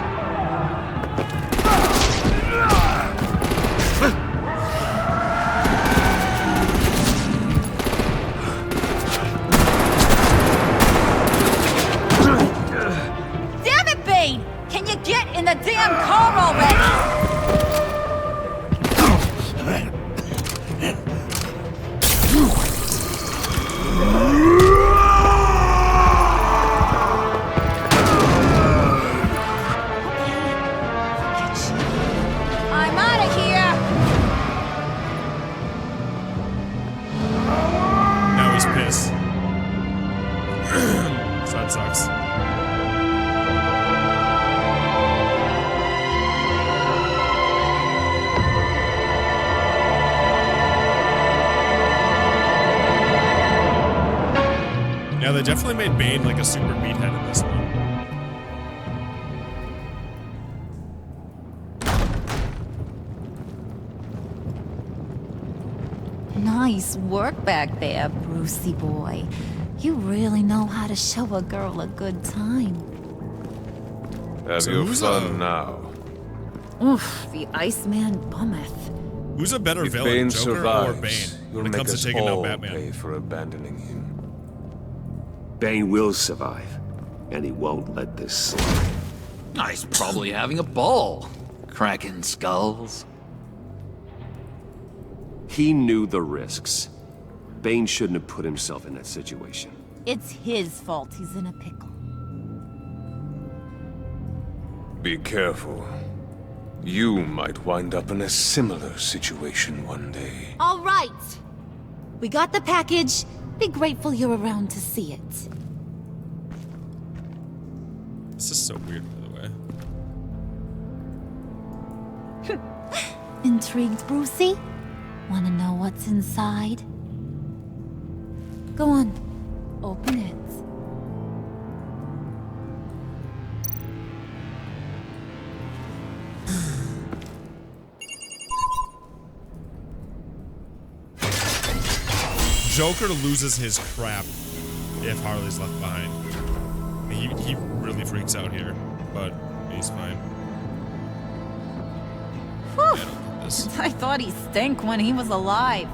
Damn it, Bane! Can you get in the damn car already? I'm out of here! Now he's pissed. So that sucks. Yeah, they definitely made Bane like a super meathead in this one. Nice work back there, Brucey boy. You really know how to show a girl a good time. Have So your who's fun now. Oof, the Iceman bummeth. Who's a better If villain, Bane Joker or survives, Bane? You'll when it make comes to us taking out all Batman. pay for abandoning him. Bane will survive, and he won't let this slide. He's probably having a ball, cracking skulls. He knew the risks. Bane shouldn't have put himself in that situation. It's his fault he's in a pickle. Be careful. You might wind up in a similar situation one day. All right. We got the package. Be grateful you're around to see it. This is so weird, by the way. Intrigued, Brucey? Wanna know what's inside? Go on. Open it. Joker loses his crap if Harley's left behind. He really freaks out here, but he's fine. I thought he stank when he was alive.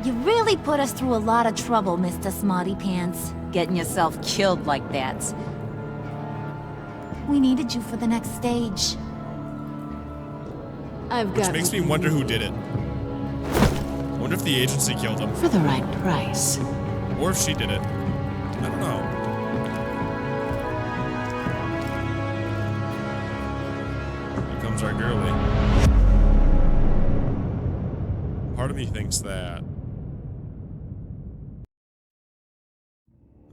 You really put us through a lot of trouble, Mr. Smarty Pants, getting yourself killed like that. We needed you for the next stage. Which makes me wonder who did it. I wonder if the agency killed him. For the right price. Or if she did it. I don't know. Here comes our girly. Part of me thinks that.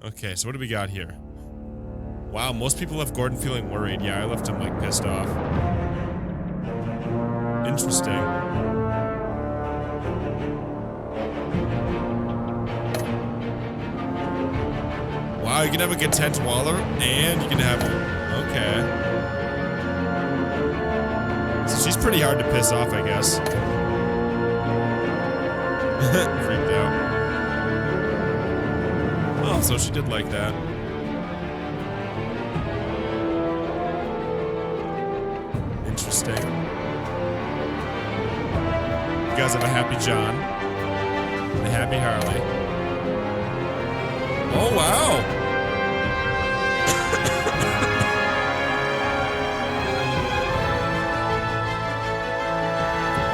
Okay, so what do we got here? Wow, most people left Gordon feeling worried. Yeah, I left him, like, pissed off. Interesting. Wow, you can have a content Waller, and you can have... Okay. So she's pretty hard to piss off, I guess. Freaked out. Oh, so she did like that. Interesting. You guys have a happy John. And a happy Harley. Oh, wow.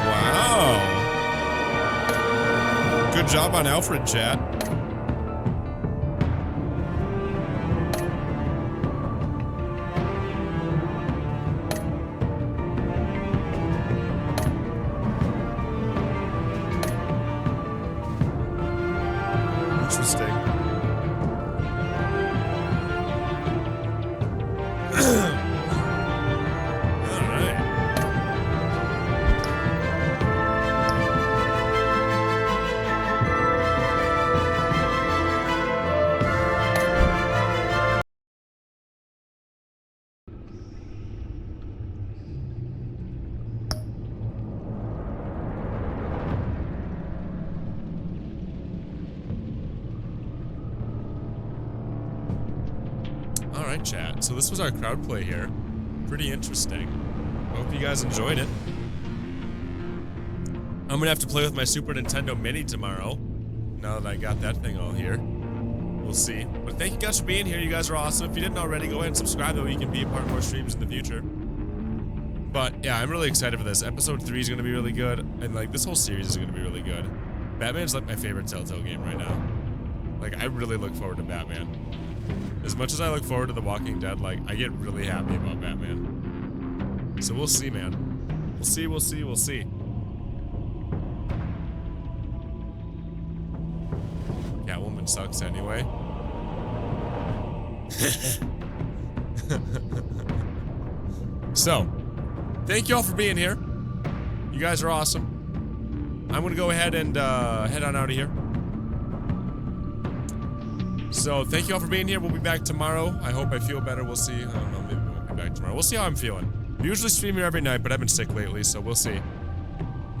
Wow. Good job on Alfred, chat. Interesting. Alright, chat. So this was our crowd play here. Pretty interesting. Hope you guys enjoyed it. I'm gonna have to play with my Super Nintendo Mini tomorrow. Now that I got that thing all here. We'll see. But thank you guys for being here. You guys are awesome. If you didn't already, go ahead and subscribe though. You can be a part of more streams in the future. But yeah, I'm really excited for this. Episode 3 is gonna be really good. And like this whole series is gonna be really good. Batman's like my favorite Telltale game right now. Like I really look forward to Batman. As much as I look forward to The Walking Dead, like, I get really happy about Batman. So we'll see, man. We'll see, we'll see, we'll see. Catwoman sucks anyway. So, thank you all for being here. You guys are awesome. I'm gonna go ahead and head on out of here. So, thank you all for being here. We'll be back tomorrow. I hope I feel better. We'll see. I don't know. Maybe we won't be back tomorrow. We'll see how I'm feeling. We usually stream here every night, but I've been sick lately, so we'll see.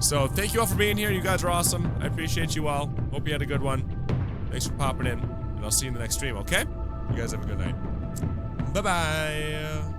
So, thank you all for being here. You guys are awesome. I appreciate you all. Hope you had a good one. Thanks for popping in, and I'll see you in the next stream, okay? You guys have a good night. Bye-bye.